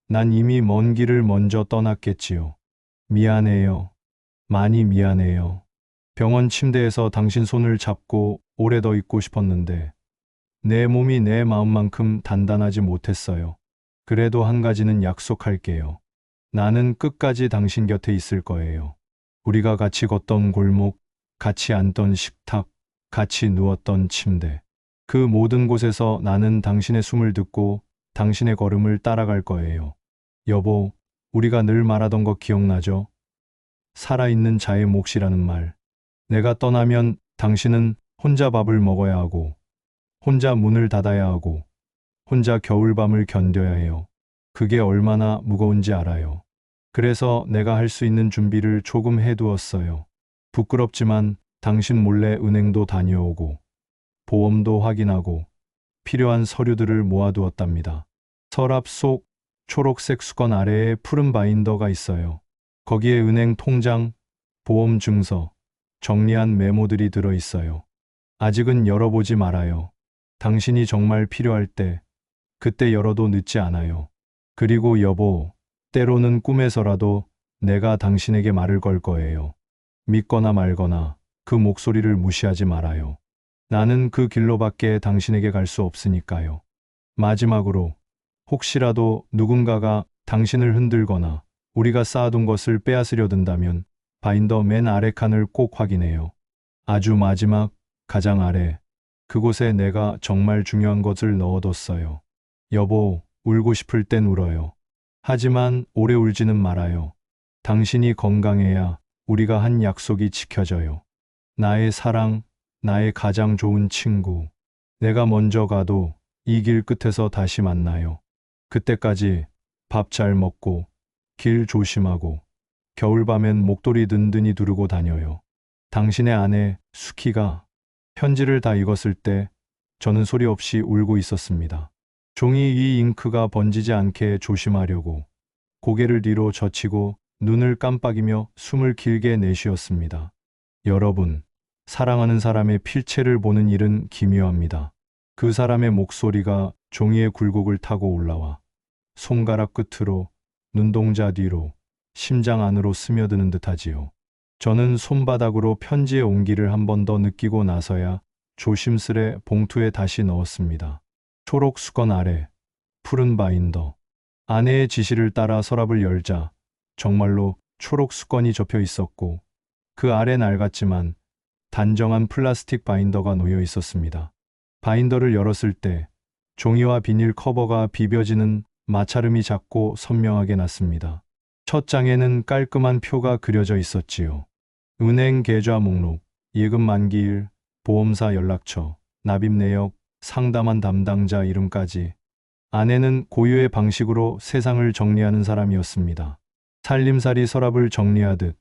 Speaker 1: 난 이미 먼 길을 먼저 떠났겠지요. 미안해요. 많이 미안해요. 병원 침대에서 당신 손을 잡고 오래 더 있고 싶었는데 내 몸이 내 마음만큼 단단하지 못했어요. 그래도 한 가지는 약속할게요. 나는 끝까지 당신 곁에 있을 거예요. 우리가 같이 걷던 골목, 같이 앉던 식탁, 같이 누웠던 침대. 그 모든 곳에서 나는 당신의 숨을 듣고 당신의 걸음을 따라갈 거예요. 여보, 우리가 늘 말하던 거 기억나죠? 살아있는 자의 몫이라는 말. 내가 떠나면 당신은 혼자 밥을 먹어야 하고, 혼자 문을 닫아야 하고, 혼자 겨울밤을 견뎌야 해요. 그게 얼마나 무거운지 알아요. 그래서 내가 할 수 있는 준비를 조금 해두었어요. 부끄럽지만 당신 몰래 은행도 다녀오고, 보험도 확인하고, 필요한 서류들을 모아두었답니다. 서랍 속 초록색 수건 아래에 푸른 바인더가 있어요. 거기에 은행 통장, 보험 증서, 정리한 메모들이 들어 있어요. 아직은 열어보지 말아요. 당신이 정말 필요할 때, 그때 열어도 늦지 않아요. 그리고 여보, 때로는 꿈에서라도 내가 당신에게 말을 걸 거예요. 믿거나 말거나 그 목소리를 무시하지 말아요. 나는 그 길로밖에 당신에게 갈 수 없으니까요. 마지막으로, 혹시라도 누군가가 당신을 흔들거나 우리가 쌓아둔 것을 빼앗으려 든다면 바인더 맨 아래 칸을 꼭 확인해요. 아주 마지막, 가장 아래, 그곳에 내가 정말 중요한 것을 넣어뒀어요. 여보, 울고 싶을 땐 울어요. 하지만 오래 울지는 말아요. 당신이 건강해야 우리가 한 약속이 지켜져요. 나의 사랑, 나의 가장 좋은 친구. 내가 먼저 가도 이 길 끝에서 다시 만나요. 그때까지 밥 잘 먹고 길 조심하고 겨울밤엔 목도리 든든히 두르고 다녀요. 당신의 아내 수키가 편지를 다 읽었을 때 저는 소리 없이 울고 있었습니다. 종이 위 잉크가 번지지 않게 조심하려고 고개를 뒤로 젖히고 눈을 깜빡이며 숨을 길게 내쉬었습니다. 여러분, 사랑하는 사람의 필체를 보는 일은 기묘합니다. 그 사람의 목소리가 종이의 굴곡을 타고 올라와 손가락 끝으로, 눈동자 뒤로, 심장 안으로 스며드는 듯하지요. 저는 손바닥으로 편지의 온기를 한 번 더 느끼고 나서야 조심스레 봉투에 다시 넣었습니다. 초록 수건 아래, 푸른 바인더. 아내의 지시를 따라 서랍을 열자 정말로 초록 수건이 접혀 있었고 그 아래 낡았지만 단정한 플라스틱 바인더가 놓여 있었습니다. 바인더를 열었을 때 종이와 비닐 커버가 비벼지는 마찰음이 작고 선명하게 났습니다. 첫 장에는 깔끔한 표가 그려져 있었지요. 은행 계좌 목록, 예금 만기일, 보험사 연락처, 납입 내역, 상담한 담당자 이름까지. 아내는 고유의 방식으로 세상을 정리하는 사람이었습니다. 살림살이 서랍을 정리하듯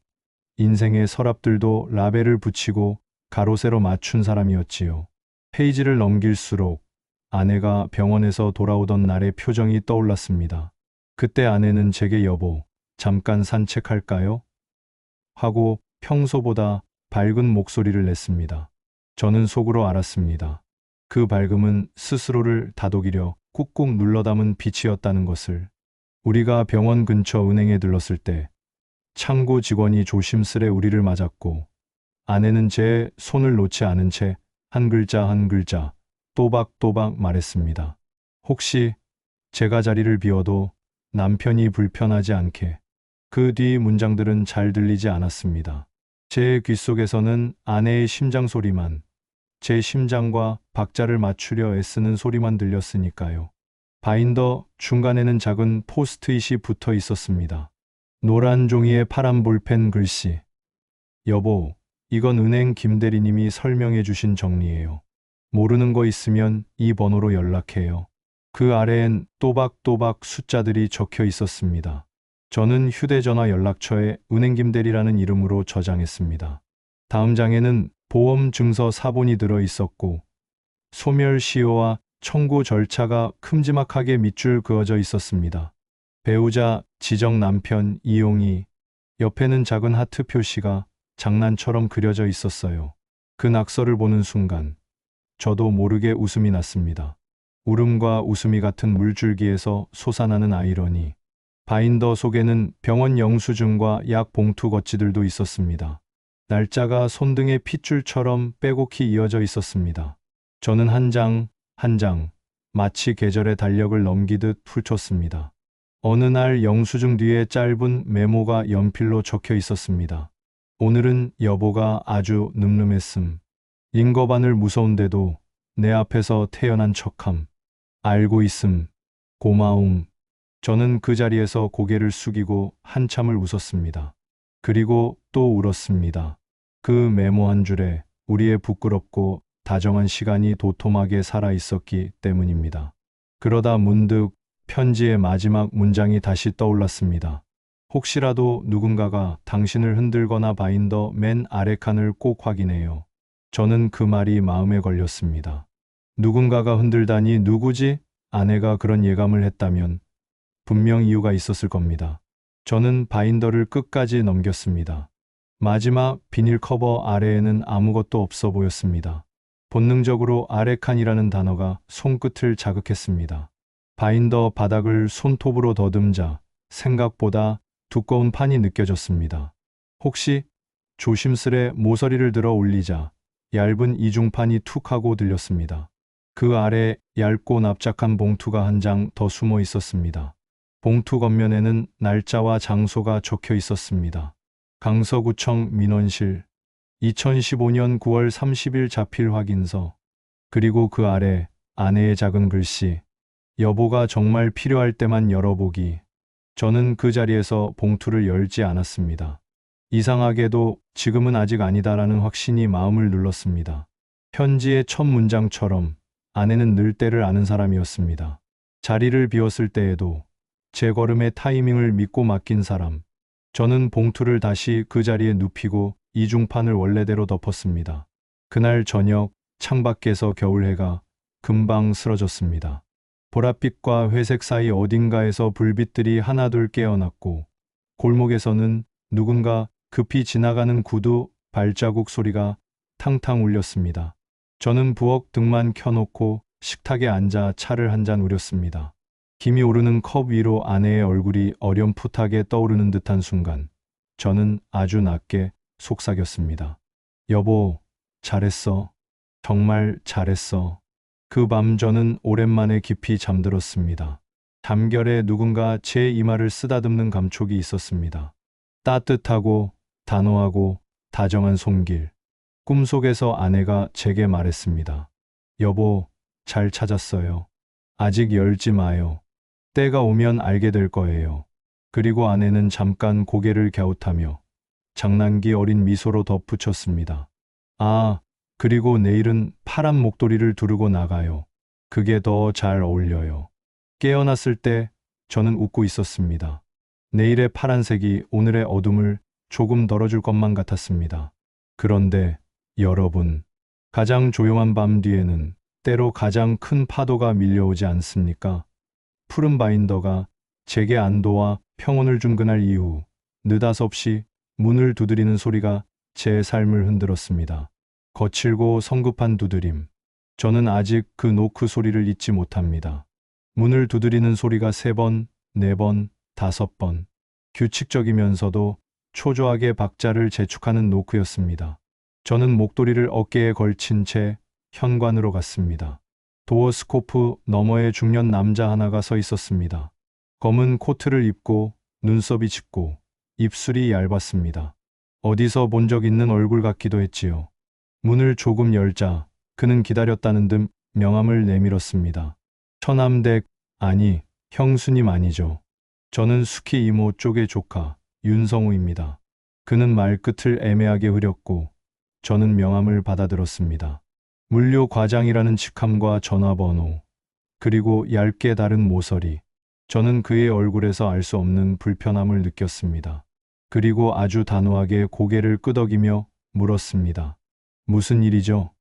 Speaker 1: 인생의 서랍들도 라벨을 붙이고 가로 세로 맞춘 사람이었지요. 페이지를 넘길수록 아내가 병원에서 돌아오던 날의 표정이 떠올랐습니다. 그때 아내는 제게 여보, 잠깐 산책할까요? 하고 평소보다 밝은 목소리를 냈습니다. 저는 속으로 알았습니다. 그 밝음은 스스로를 다독이려 꾹꾹 눌러 담은 빛이었다는 것을. 우리가 병원 근처 은행에 들렀을 때 창고 직원이 조심스레 우리를 맞았고 아내는 제 손을 놓지 않은 채 한 글자 한 글자 또박또박 말했습니다. 혹시 제가 자리를 비워도 남편이 불편하지 않게. 그 뒤 문장들은 잘 들리지 않았습니다. 제 귓속에서는 아내의 심장 소리만, 제 심장과 박자를 맞추려 애쓰는 소리만 들렸으니까요. 바인더 중간에는 작은 포스트잇이 붙어 있었습니다. 노란 종이에 파란 볼펜 글씨. 여보, 이건 은행 김대리님이 설명해 주신 정리예요. 모르는 거 있으면 이 번호로 연락해요. 그 아래엔 또박또박 숫자들이 적혀 있었습니다. 저는 휴대전화 연락처에 은행 김대리라는 이름으로 저장했습니다. 다음 장에는 보험 증서 사본이 들어 있었고 소멸시효와 청구 절차가 큼지막하게 밑줄 그어져 있었습니다. 배우자, 지정 남편, 이용이. 옆에는 작은 하트 표시가 장난처럼 그려져 있었어요. 그 낙서를 보는 순간 저도 모르게 웃음이 났습니다. 울음과 웃음이 같은 물줄기에서 솟아나는 아이러니. 바인더 속에는 병원 영수증과 약 봉투 거치들도 있었습니다. 날짜가 손등에 핏줄처럼 빼곡히 이어져 있었습니다. 저는 한 장, 한 장, 마치 계절의 달력을 넘기듯 훑었습니다. 어느 날 영수증 뒤에 짧은 메모가 연필로 적혀 있었습니다. 오늘은 여보가 아주 늠름했음. 인거반을 무서운데도 내 앞에서 태어난 척함. 알고 있음. 고마움. 저는 그 자리에서 고개를 숙이고 한참을 웃었습니다. 그리고 또 울었습니다. 그 메모 한 줄에 우리의 부끄럽고 다정한 시간이 도톰하게 살아 있었기 때문입니다. 그러다 문득 편지의 마지막 문장이 다시 떠올랐습니다. 혹시라도 누군가가 당신을 흔들거나 바인더 맨 아래 칸을 꼭 확인해요. 저는 그 말이 마음에 걸렸습니다. 누군가가 흔들다니 누구지? 아내가 그런 예감을 했다면 분명 이유가 있었을 겁니다. 저는 바인더를 끝까지 넘겼습니다. 마지막 비닐 커버 아래에는 아무것도 없어 보였습니다. 본능적으로 아래 칸이라는 단어가 손끝을 자극했습니다. 바인더 바닥을 손톱으로 더듬자 생각보다 두꺼운 판이 느껴졌습니다. 혹시 조심스레 모서리를 들어 올리자 얇은 이중판이 툭 하고 들렸습니다. 그 아래 얇고 납작한 봉투가 한 장 더 숨어 있었습니다. 봉투 겉면에는 날짜와 장소가 적혀 있었습니다. 강서구청 민원실 2015년 9월 30일 자필 확인서. 그리고 그 아래 아내의 작은 글씨. 여보가 정말 필요할 때만 열어보기. 저는 그 자리에서 봉투를 열지 않았습니다. 이상하게도 지금은 아직 아니다라는 확신이 마음을 눌렀습니다. 편지의 첫 문장처럼 아내는 늘 때를 아는 사람이었습니다. 자리를 비웠을 때에도 제 걸음의 타이밍을 믿고 맡긴 사람. 저는 봉투를 다시 그 자리에 눕히고 이중판을 원래대로 덮었습니다. 그날 저녁 창밖에서 겨울해가 금방 쓰러졌습니다. 보랏빛과 회색 사이 어딘가에서 불빛들이 하나둘 깨어났고 골목에서는 누군가 급히 지나가는 구두 발자국 소리가 탕탕 울렸습니다. 저는 부엌 등만 켜놓고 식탁에 앉아 차를 한 잔 우렸습니다. 김이 오르는 컵 위로 아내의 얼굴이 어렴풋하게 떠오르는 듯한 순간 저는 아주 낮게 속삭였습니다. 여보, 잘했어. 정말 잘했어. 그 밤 저는 오랜만에 깊이 잠들었습니다. 잠결에 누군가 제 이마를 쓰다듬는 감촉이 있었습니다. 따뜻하고 단호하고 다정한 손길. 꿈속에서 아내가 제게 말했습니다. 여보, 잘 찾았어요. 아직 열지 마요. 때가 오면 알게 될 거예요. 그리고 아내는 잠깐 고개를 갸웃하며 장난기 어린 미소로 덧붙였습니다. 아, 그리고 내일은 파란 목도리를 두르고 나가요. 그게 더 잘 어울려요. 깨어났을 때 저는 웃고 있었습니다. 내일의 파란색이 오늘의 어둠을 조금 덜어줄 것만 같았습니다. 그런데 여러분, 가장 조용한 밤 뒤에는 때로 가장 큰 파도가 밀려오지 않습니까? 푸른 바인더가 제게 안도와 평온을 준 그날 이후 느닷없이 문을 두드리는 소리가 제 삶을 흔들었습니다. 거칠고 성급한 두드림. 저는 아직 그 노크 소리를 잊지 못합니다. 문을 두드리는 소리가 3번, 4번, 5번. 규칙적이면서도 초조하게 박자를 재촉하는 노크였습니다. 저는 목도리를 어깨에 걸친 채 현관으로 갔습니다. 도어 스코프 너머에 중년 남자 하나가 서 있었습니다. 검은 코트를 입고 눈썹이 짙고 입술이 얇았습니다. 어디서 본 적 있는 얼굴 같기도 했지요. 문을 조금 열자 그는 기다렸다는 듯 명함을 내밀었습니다. 처남댁, 아니, 형수님 아니죠. 저는 수키 이모 쪽의 조카 윤성우입니다. 그는 말끝을 애매하게 흐렸고 저는 명함을 받아들었습니다. 물류 과장이라는 직함과 전화번호, 그리고 얇게 다른 모서리. 저는 그의 얼굴에서 알 수 없는 불편함을 느꼈습니다. 그리고 아주 단호하게 고개를 끄덕이며 물었습니다. 무슨 일이죠?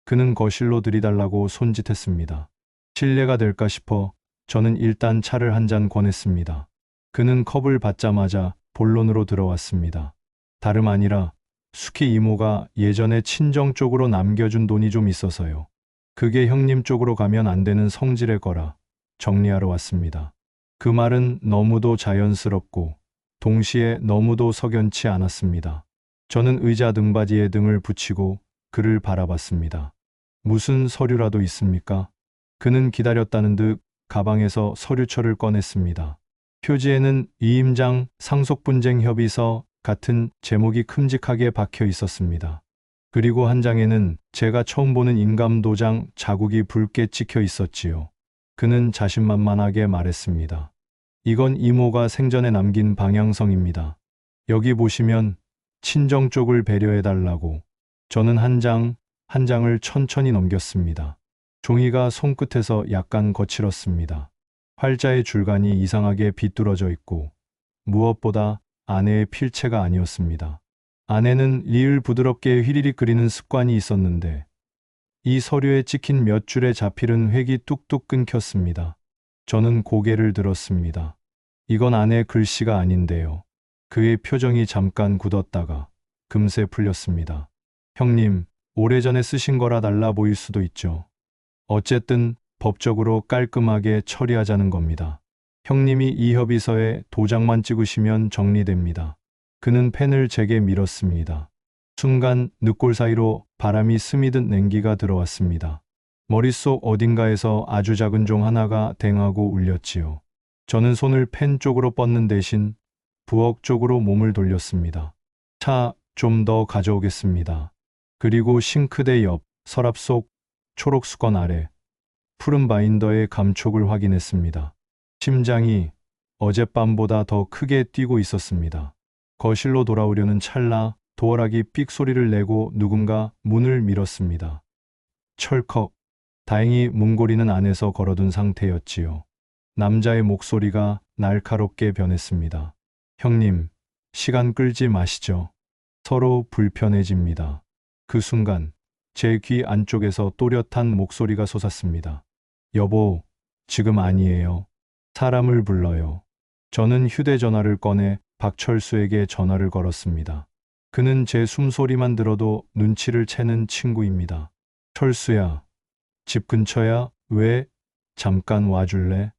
Speaker 1: 그는 거실로 들이달라고 손짓했습니다. 실례가 될까 싶어 저는 일단 차를 한 잔 권했습니다. 그는 컵을 받자마자 본론으로 들어왔습니다. 다름 아니라 수키 이모가 예전에 친정 쪽으로 남겨준 돈이 좀 있어서요. 그게 형님 쪽으로 가면 안 되는 성질의 거라 정리하러 왔습니다. 그 말은 너무도 자연스럽고 동시에 너무도 석연치 않았습니다. 저는 의자 등받이에 등을 붙이고 그를 바라봤습니다. 무슨 서류라도 있습니까? 그는 기다렸다는 듯 가방에서 서류철을 꺼냈습니다. 표지에는 이임장 상속분쟁 협의서 같은 제목이 큼직하게 박혀 있었습니다. 그리고 한 장에는 제가 처음 보는 인감도장 자국이 붉게 찍혀 있었지요. 그는 자신만만하게 말했습니다. 이건 이모가 생전에 남긴 방향성입니다. 여기 보시면 친정 쪽을 배려해달라고. 저는 한 장을 천천히 넘겼습니다. 종이가 손끝에서 약간 거칠었습니다. 활자의 줄간이 이상하게 비뚤어져 있고 무엇보다 아내의 필체가 아니었습니다. 아내는 리을 부드럽게 휘리릭 그리는 습관이 있었는데 이 서류에 찍힌 몇 줄의 자필은 획이 뚝뚝 끊겼습니다. 저는 고개를 들었습니다. 이건 아내의 글씨가 아닌데요. 그의 표정이 잠깐 굳었다가 금세 풀렸습니다. 형님, 오래전에 쓰신 거라 달라 보일 수도 있죠. 어쨌든 법적으로 깔끔하게 처리하자는 겁니다. 형님이 이 협의서에 도장만 찍으시면 정리됩니다. 그는 펜을 제게 밀었습니다. 순간 늑골 사이로 바람이 스미듯 냉기가 들어왔습니다. 머릿속 어딘가에서 아주 작은 종 하나가 댕하고 울렸지요. 저는 손을 펜 쪽으로 뻗는 대신 부엌 쪽으로 몸을 돌렸습니다. 차 좀 더 가져오겠습니다. 그리고 싱크대 옆 서랍 속 초록 수건 아래 푸른 바인더의 감촉을 확인했습니다. 심장이 어젯밤보다 더 크게 뛰고 있었습니다. 거실로 돌아오려는 찰나 도어락이 삑 소리를 내고 누군가 문을 밀었습니다. 철컥. 다행히 문고리는 안에서 걸어둔 상태였지요. 남자의 목소리가 날카롭게 변했습니다. 형님, 시간 끌지 마시죠. 서로 불편해집니다. 그 순간 제 귀 안쪽에서 또렷한 목소리가 솟았습니다. 여보, 지금 아니에요. 사람을 불러요. 저는 휴대전화를 꺼내 박철수에게 전화를 걸었습니다. 그는 제 숨소리만 들어도 눈치를 채는 친구입니다. 철수야, 집 근처야? 왜? 잠깐 와줄래?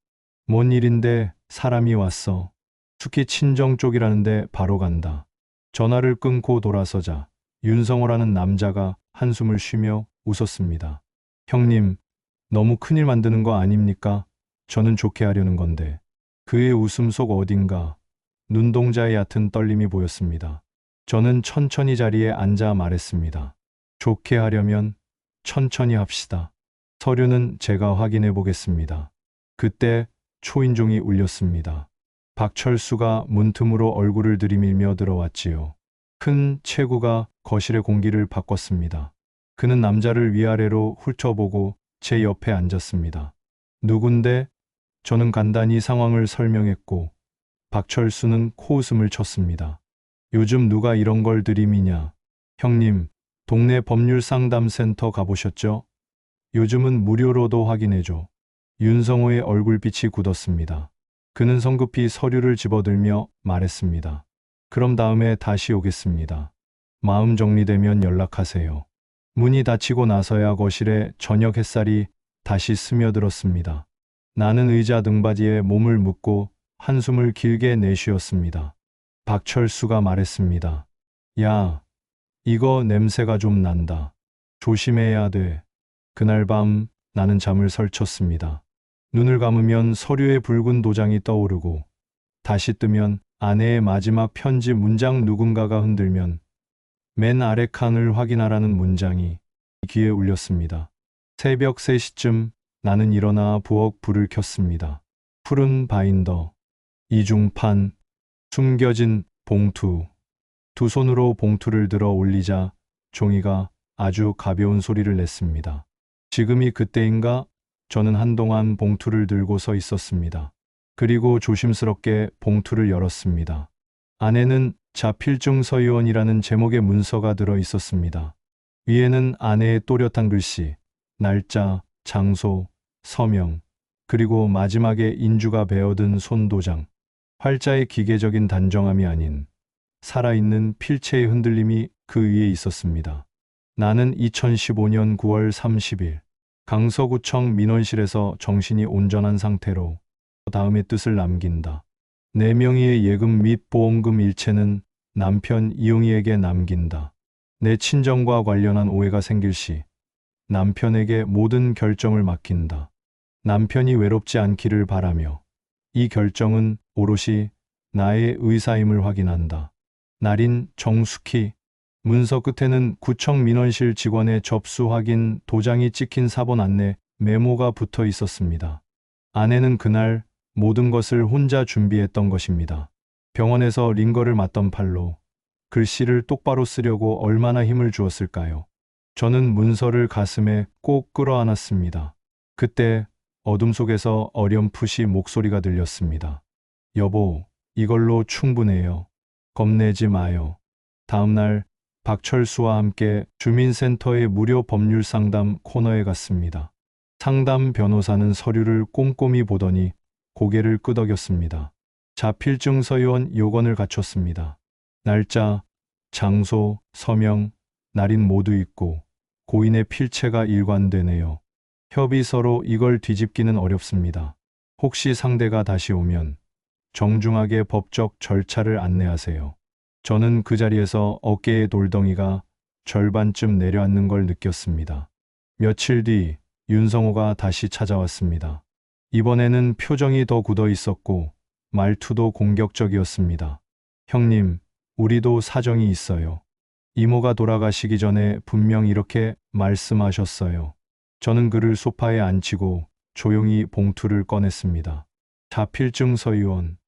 Speaker 1: 뭔 일인데? 사람이 왔어. 숙희 친정 쪽이라는데 바로 간다. 전화를 끊고 돌아서자 윤성호라는 남자가 한숨을 쉬며 웃었습니다. 형님, 너무 큰일 만드는 거 아닙니까? 저는 좋게 하려는 건데. 그의 웃음 속 어딘가 눈동자의 얕은 떨림이 보였습니다. 저는 천천히 자리에 앉아 말했습니다. 좋게 하려면 천천히 합시다. 서류는 제가 확인해 보겠습니다. 그때 초인종이 울렸습니다. 박철수가 문틈으로 얼굴을 들이밀며 들어왔지요. 큰 체구가 거실의 공기를 바꿨습니다. 그는 남자를 위아래로 훑어보고 제 옆에 앉았습니다. 누군데? 저는 간단히 상황을 설명했고 박철수는 코웃음을 쳤습니다. 요즘 누가 이런 걸 들이미냐? 형님, 동네 법률상담센터 가보셨죠? 요즘은 무료로도 확인해줘. 윤성호의 얼굴빛이 굳었습니다. 그는 성급히 서류를 집어들며 말했습니다. 그럼 다음에 다시 오겠습니다. 마음 정리되면 연락하세요. 문이 닫히고 나서야 거실에 저녁 햇살이 다시 스며들었습니다. 나는 의자 등받이에 몸을 묻고 한숨을 길게 내쉬었습니다. 박철수가 말했습니다. 야, 이거 냄새가 좀 난다. 조심해야 돼. 그날 밤 나는 잠을 설쳤습니다. 눈을 감으면 서류의 붉은 도장이 떠오르고 다시 뜨면 아내의 마지막 편지 문장 누군가가 흔들면 맨 아래 칸을 확인하라는 문장이 귀에 울렸습니다. 새벽 3시쯤 나는 일어나 부엌 불을 켰습니다. 푸른 바인더, 이중판, 숨겨진 봉투. 두 손으로 봉투를 들어 올리자 종이가 아주 가벼운 소리를 냈습니다. 지금이 그때인가? 저는 한동안 봉투를 들고 서 있었습니다. 그리고 조심스럽게 봉투를 열었습니다. 안에는 자필중 서의원이라는 제목의 문서가 들어 있었습니다. 위에는 아내의 또렷한 글씨, 날짜, 장소, 서명, 그리고 마지막에 인주가 베어든 손도장. 활자의 기계적인 단정함이 아닌 살아있는 필체의 흔들림이 그 위에 있었습니다. 나는 2015년 9월 30일 강서구청 민원실에서 정신이 온전한 상태로 다음의 뜻을 남긴다. 내 명의의 예금 및 보험금 일체는 남편 이용희에게 남긴다. 내 친정과 관련한 오해가 생길 시 남편에게 모든 결정을 맡긴다. 남편이 외롭지 않기를 바라며 이 결정은 오롯이 나의 의사임을 확인한다. 날인 정숙희. 문서 끝에는 구청 민원실 직원의 접수 확인 도장이 찍힌 사본 안내 메모가 붙어 있었습니다. 아내는 그날 모든 것을 혼자 준비했던 것입니다. 병원에서 링거를 맞던 팔로 글씨를 똑바로 쓰려고 얼마나 힘을 주었을까요? 저는 문서를 가슴에 꼭 끌어안았습니다. 그때 어둠 속에서 어렴풋이 목소리가 들렸습니다. 여보, 이걸로 충분해요. 겁내지 마요. 다음 날 박철수와 함께 주민센터의 무료 법률 상담 코너에 갔습니다. 상담 변호사는 서류를 꼼꼼히 보더니 고개를 끄덕였습니다. 자필증 서의원 요건을 갖췄습니다. 날짜, 장소, 서명, 날인 모두 있고 고인의 필체가 일관되네요. 협의서로 이걸 뒤집기는 어렵습니다. 혹시 상대가 다시 오면 정중하게 법적 절차를 안내하세요. 저는 그 자리에서 어깨의 돌덩이가 절반쯤 내려앉는 걸 느꼈습니다. 며칠 뒤 윤성호가 다시 찾아왔습니다. 이번에는 표정이 더 굳어 있었고 말투도 공격적이었습니다. 형님, 우리도 사정이 있어요. 이모가 돌아가시기 전에 분명 이렇게 말씀하셨어요. 저는 그를 소파에 앉히고 조용히 봉투를 꺼냈습니다. 자필증 서의원.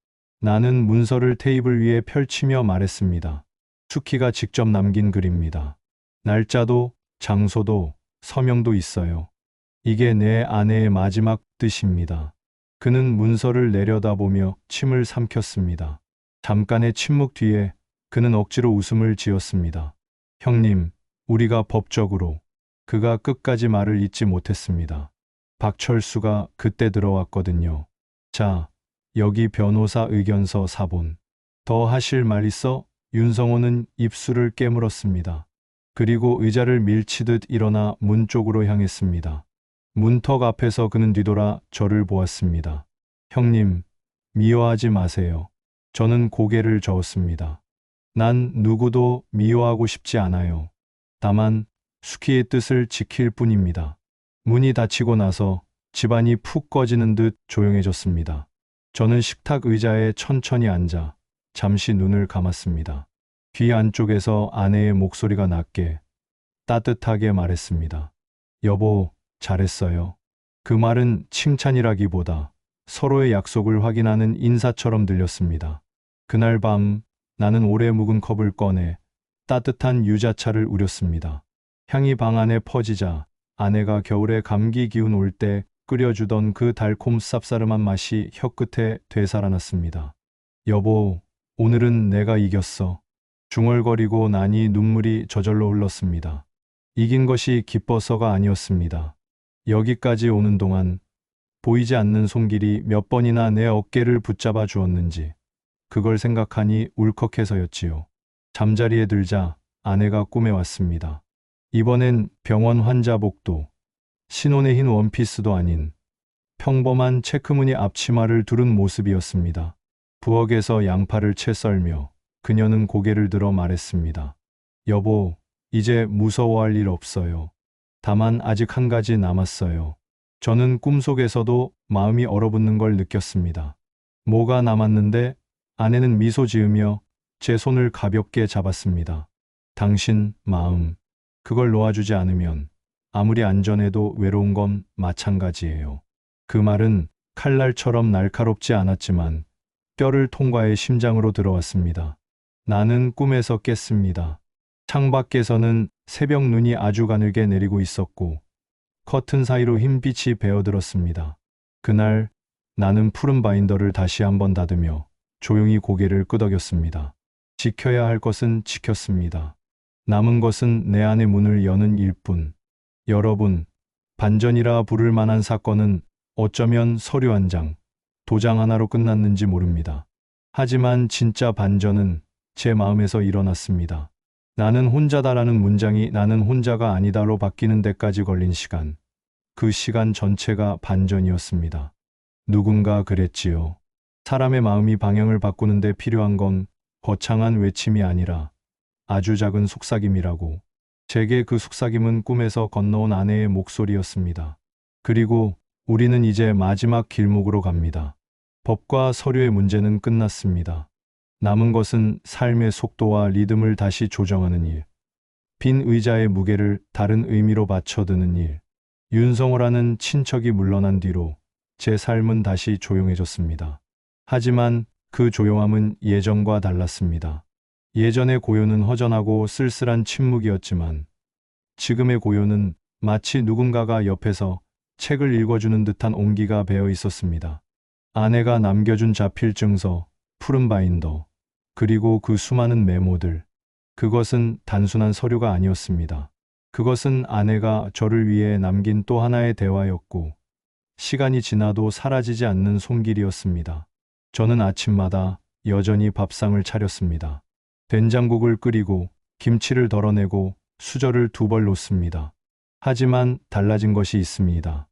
Speaker 1: 나는 문서를 테이블 위에 펼치며 말했습니다. 숙희가 직접 남긴 글입니다. 날짜도 장소도 서명도 있어요. 이게 내 아내의 마지막 뜻입니다. 그는 문서를 내려다보며 침을 삼켰습니다. 잠깐의 침묵 뒤에 그는 억지로 웃음을 지었습니다. 형님, 우리가 법적으로. 그가 끝까지 말을 잇지 못했습니다. 박철수가 그때 들어왔거든요. 자, 여기 변호사 의견서 사본. 더 하실 말 있어? 윤성호는 입술을 깨물었습니다. 그리고 의자를 밀치듯 일어나 문 쪽으로 향했습니다. 문턱 앞에서 그는 뒤돌아 저를 보았습니다. 형님, 미워하지 마세요. 저는 고개를 저었습니다. 난 누구도 미워하고 싶지 않아요. 다만 수키의 뜻을 지킬 뿐입니다. 문이 닫히고 나서 집안이 푹 꺼지는 듯 조용해졌습니다. 저는 식탁 의자에 천천히 앉아 잠시 눈을 감았습니다. 귀 안쪽에서 아내의 목소리가 낮게 따뜻하게 말했습니다. 여보, 잘했어요. 그 말은 칭찬이라기보다 서로의 약속을 확인하는 인사처럼 들렸습니다. 그날 밤 나는 오래 묵은 컵을 꺼내 따뜻한 유자차를 우렸습니다. 향이 방 안에 퍼지자 아내가 겨울에 감기 기운 올 때 끓여주던 그 달콤 쌉싸름한 맛이 혀끝에 되살아났습니다. 여보, 오늘은 내가 이겼어. 중얼거리고 나니 눈물이 저절로 흘렀습니다. 이긴 것이 기뻐서가 아니었습니다. 여기까지 오는 동안 보이지 않는 손길이 몇 번이나 내 어깨를 붙잡아 주었는지 그걸 생각하니 울컥해서였지요. 잠자리에 들자 아내가 꿈에 왔습니다. 이번엔 병원 환자 복도, 신혼의 흰 원피스도 아닌 평범한 체크무늬 앞치마를 두른 모습이었습니다. 부엌에서 양파를 채 썰며 그녀는 고개를 들어 말했습니다. 여보, 이제 무서워할 일 없어요. 다만 아직 한 가지 남았어요. 저는 꿈속에서도 마음이 얼어붙는 걸 느꼈습니다. 뭐가 남았는데? 아내는 미소 지으며 제 손을 가볍게 잡았습니다. 당신 마음, 그걸 놓아주지 않으면 아무리 안전해도 외로운 건 마찬가지예요. 그 말은 칼날처럼 날카롭지 않았지만 뼈를 통과해 심장으로 들어왔습니다. 나는 꿈에서 깼습니다. 창밖에서는 새벽 눈이 아주 가늘게 내리고 있었고 커튼 사이로 흰빛이 배어들었습니다. 그날 나는 푸른 바인더를 다시 한번 닫으며 조용히 고개를 끄덕였습니다. 지켜야 할 것은 지켰습니다. 남은 것은 내 안의 문을 여는 일뿐. 여러분, 반전이라 부를 만한 사건은 어쩌면 서류 한 장, 도장 하나로 끝났는지 모릅니다. 하지만 진짜 반전은 제 마음에서 일어났습니다. 나는 혼자다라는 문장이 나는 혼자가 아니다로 바뀌는 데까지 걸린 시간. 그 시간 전체가 반전이었습니다. 누군가 그랬지요. 사람의 마음이 방향을 바꾸는 데 필요한 건 거창한 외침이 아니라 아주 작은 속삭임이라고. 제게 그 속삭임은 꿈에서 건너온 아내의 목소리였습니다. 그리고 우리는 이제 마지막 길목으로 갑니다. 법과 서류의 문제는 끝났습니다. 남은 것은 삶의 속도와 리듬을 다시 조정하는 일. 빈 의자의 무게를 다른 의미로 받쳐드는 일. 윤성호라는 친척이 물러난 뒤로 제 삶은 다시 조용해졌습니다. 하지만 그 조용함은 예전과 달랐습니다. 예전의 고요는 허전하고 쓸쓸한 침묵이었지만 지금의 고요는 마치 누군가가 옆에서 책을 읽어주는 듯한 온기가 배어 있었습니다. 아내가 남겨준 자필증서, 푸른 바인더, 그리고 그 수많은 메모들. 그것은 단순한 서류가 아니었습니다. 그것은 아내가 저를 위해 남긴 또 하나의 대화였고, 시간이 지나도 사라지지 않는 손길이었습니다. 저는 아침마다 여전히 밥상을 차렸습니다. 된장국을 끓이고, 김치를 덜어내고, 수저를 2벌 놓습니다. 하지만 달라진 것이 있습니다.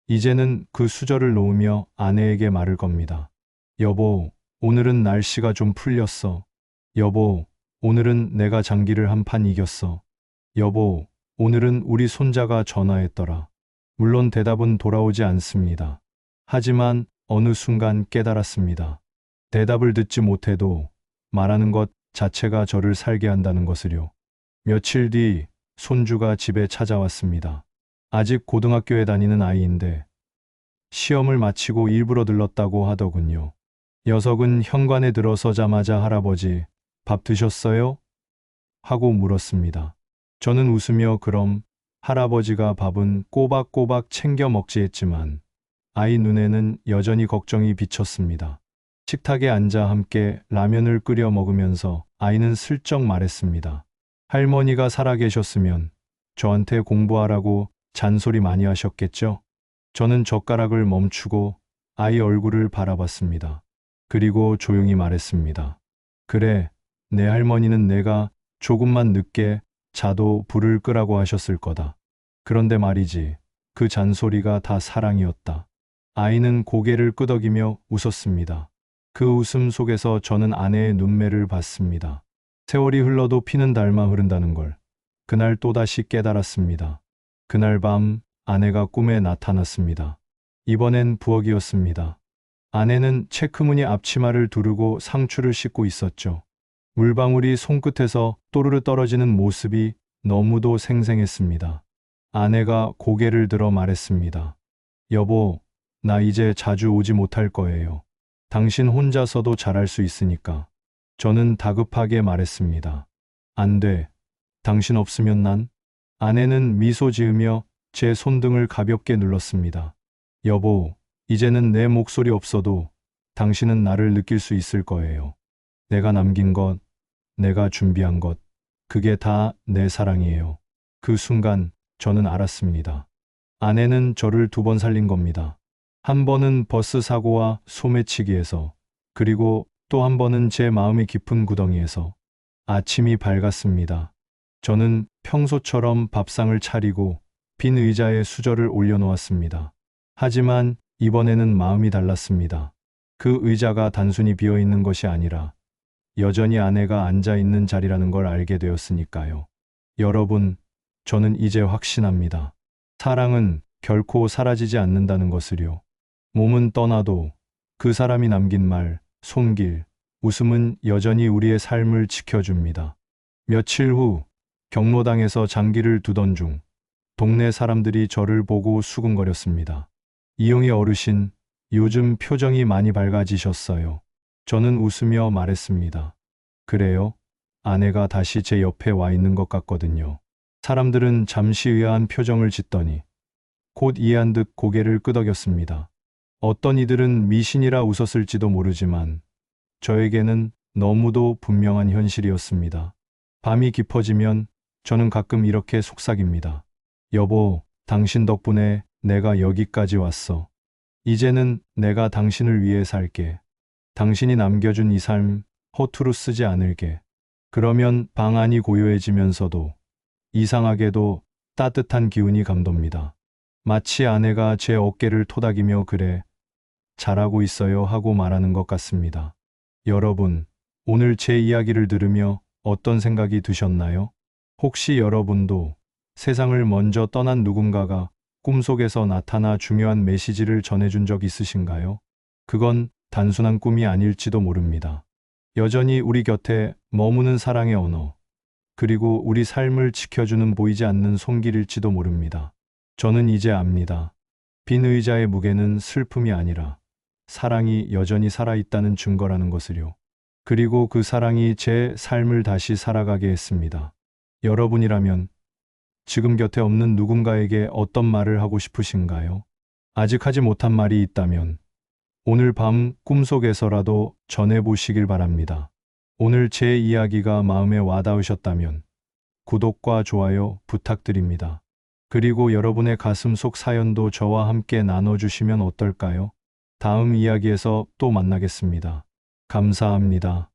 Speaker 1: 이제는 그 수저를 놓으며 아내에게 말을 겁니다. 여보, 오늘은 날씨가 좀 풀렸어. 여보, 오늘은 내가 장기를 한 판 이겼어. 여보, 오늘은 우리 손자가 전화했더라. 물론 대답은 돌아오지 않습니다. 하지만 어느 순간 깨달았습니다. 대답을 듣지 못해도 말하는 것 자체가 저를 살게 한다는 것을요. 며칠 뒤 손주가 집에 찾아왔습니다. 아직 고등학교에 다니는 아이인데 시험을 마치고 일부러 들렀다고 하더군요. 녀석은 현관에 들어서자마자 할아버지, 밥 드셨어요? 하고 물었습니다. 저는 웃으며 그럼 할아버지가 밥은 꼬박꼬박 챙겨 먹지 했지만 아이 눈에는 여전히 걱정이 비쳤습니다. 식탁에 앉아 함께 라면을 끓여 먹으면서 아이는 슬쩍 말했습니다. 할머니가 살아계셨으면 저한테 공부하라고 잔소리 많이 하셨겠죠? 저는 젓가락을 멈추고 아이 얼굴을 바라봤습니다. 그리고 조용히 말했습니다. 그래, 내 할머니는 내가 조금만 늦게 자도 불을 끄라고 하셨을 거다. 그런데 말이지, 그 잔소리가 다 사랑이었다. 아이는 고개를 끄덕이며 웃었습니다. 그 웃음 속에서 저는 아내의 눈매를 봤습니다. 세월이 흘러도 피는 닮아 흐른다는 걸 그날 또다시 깨달았습니다. 그날 밤 아내가 꿈에 나타났습니다. 이번엔 부엌이었습니다. 아내는 체크무늬 앞치마를 두르고 상추를 씻고 있었죠. 물방울이 손끝에서 또르르 떨어지는 모습이 너무도 생생했습니다. 아내가 고개를 들어 말했습니다. 여보, 나 이제 자주 오지 못할 거예요. 당신 혼자서도 잘할 수 있으니까. 저는 다급하게 말했습니다. 안 돼. 당신 없으면 난? 아내는 미소 지으며 제 손등을 가볍게 눌렀습니다. 여보, 이제는 내 목소리 없어도 당신은 나를 느낄 수 있을 거예요. 내가 남긴 것, 내가 준비한 것, 그게 다 내 사랑이에요. 그 순간 저는 알았습니다. 아내는 저를 2번 살린 겁니다. 한 번은 버스 사고와 소매치기에서, 그리고 또 한 번은 제 마음의 깊은 구덩이에서. 아침이 밝았습니다. 저는 평소처럼 밥상을 차리고 빈 의자에 수저를 올려놓았습니다. 하지만 이번에는 마음이 달랐습니다. 그 의자가 단순히 비어 있는 것이 아니라 여전히 아내가 앉아 있는 자리라는 걸 알게 되었으니까요. 여러분, 저는 이제 확신합니다. 사랑은 결코 사라지지 않는다는 것을요. 몸은 떠나도 그 사람이 남긴 말, 손길, 웃음은 여전히 우리의 삶을 지켜줍니다. 며칠 후 경로당에서 장기를 두던 중 동네 사람들이 저를 보고 수군거렸습니다. 이용희 어르신, 요즘 표정이 많이 밝아지셨어요. 저는 웃으며 말했습니다. 그래요? 아내가 다시 제 옆에 와 있는 것 같거든요. 사람들은 잠시 의아한 표정을 짓더니 곧 이해한 듯 고개를 끄덕였습니다. 어떤 이들은 미신이라 웃었을지도 모르지만 저에게는 너무도 분명한 현실이었습니다. 밤이 깊어지면 저는 가끔 이렇게 속삭입니다. 여보, 당신 덕분에 내가 여기까지 왔어. 이제는 내가 당신을 위해 살게. 당신이 남겨준 이 삶 허투루 쓰지 않을게. 그러면 방 안이 고요해지면서도 이상하게도 따뜻한 기운이 감돕니다. 마치 아내가 제 어깨를 토닥이며 그래, 잘하고 있어요 하고 말하는 것 같습니다. 여러분, 오늘 제 이야기를 들으며 어떤 생각이 드셨나요? 혹시 여러분도 세상을 먼저 떠난 누군가가 꿈속에서 나타나 중요한 메시지를 전해준 적 있으신가요? 그건 단순한 꿈이 아닐지도 모릅니다. 여전히 우리 곁에 머무는 사랑의 언어, 그리고 우리 삶을 지켜주는 보이지 않는 손길일지도 모릅니다. 저는 이제 압니다. 빈 의자의 무게는 슬픔이 아니라 사랑이 여전히 살아있다는 증거라는 것을요. 그리고 그 사랑이 제 삶을 다시 살아가게 했습니다. 여러분이라면 지금 곁에 없는 누군가에게 어떤 말을 하고 싶으신가요? 아직 하지 못한 말이 있다면 오늘 밤 꿈속에서라도 전해보시길 바랍니다. 오늘 제 이야기가 마음에 와닿으셨다면 구독과 좋아요 부탁드립니다. 그리고 여러분의 가슴 속 사연도 저와 함께 나눠주시면 어떨까요? 다음 이야기에서 또 만나겠습니다. 감사합니다.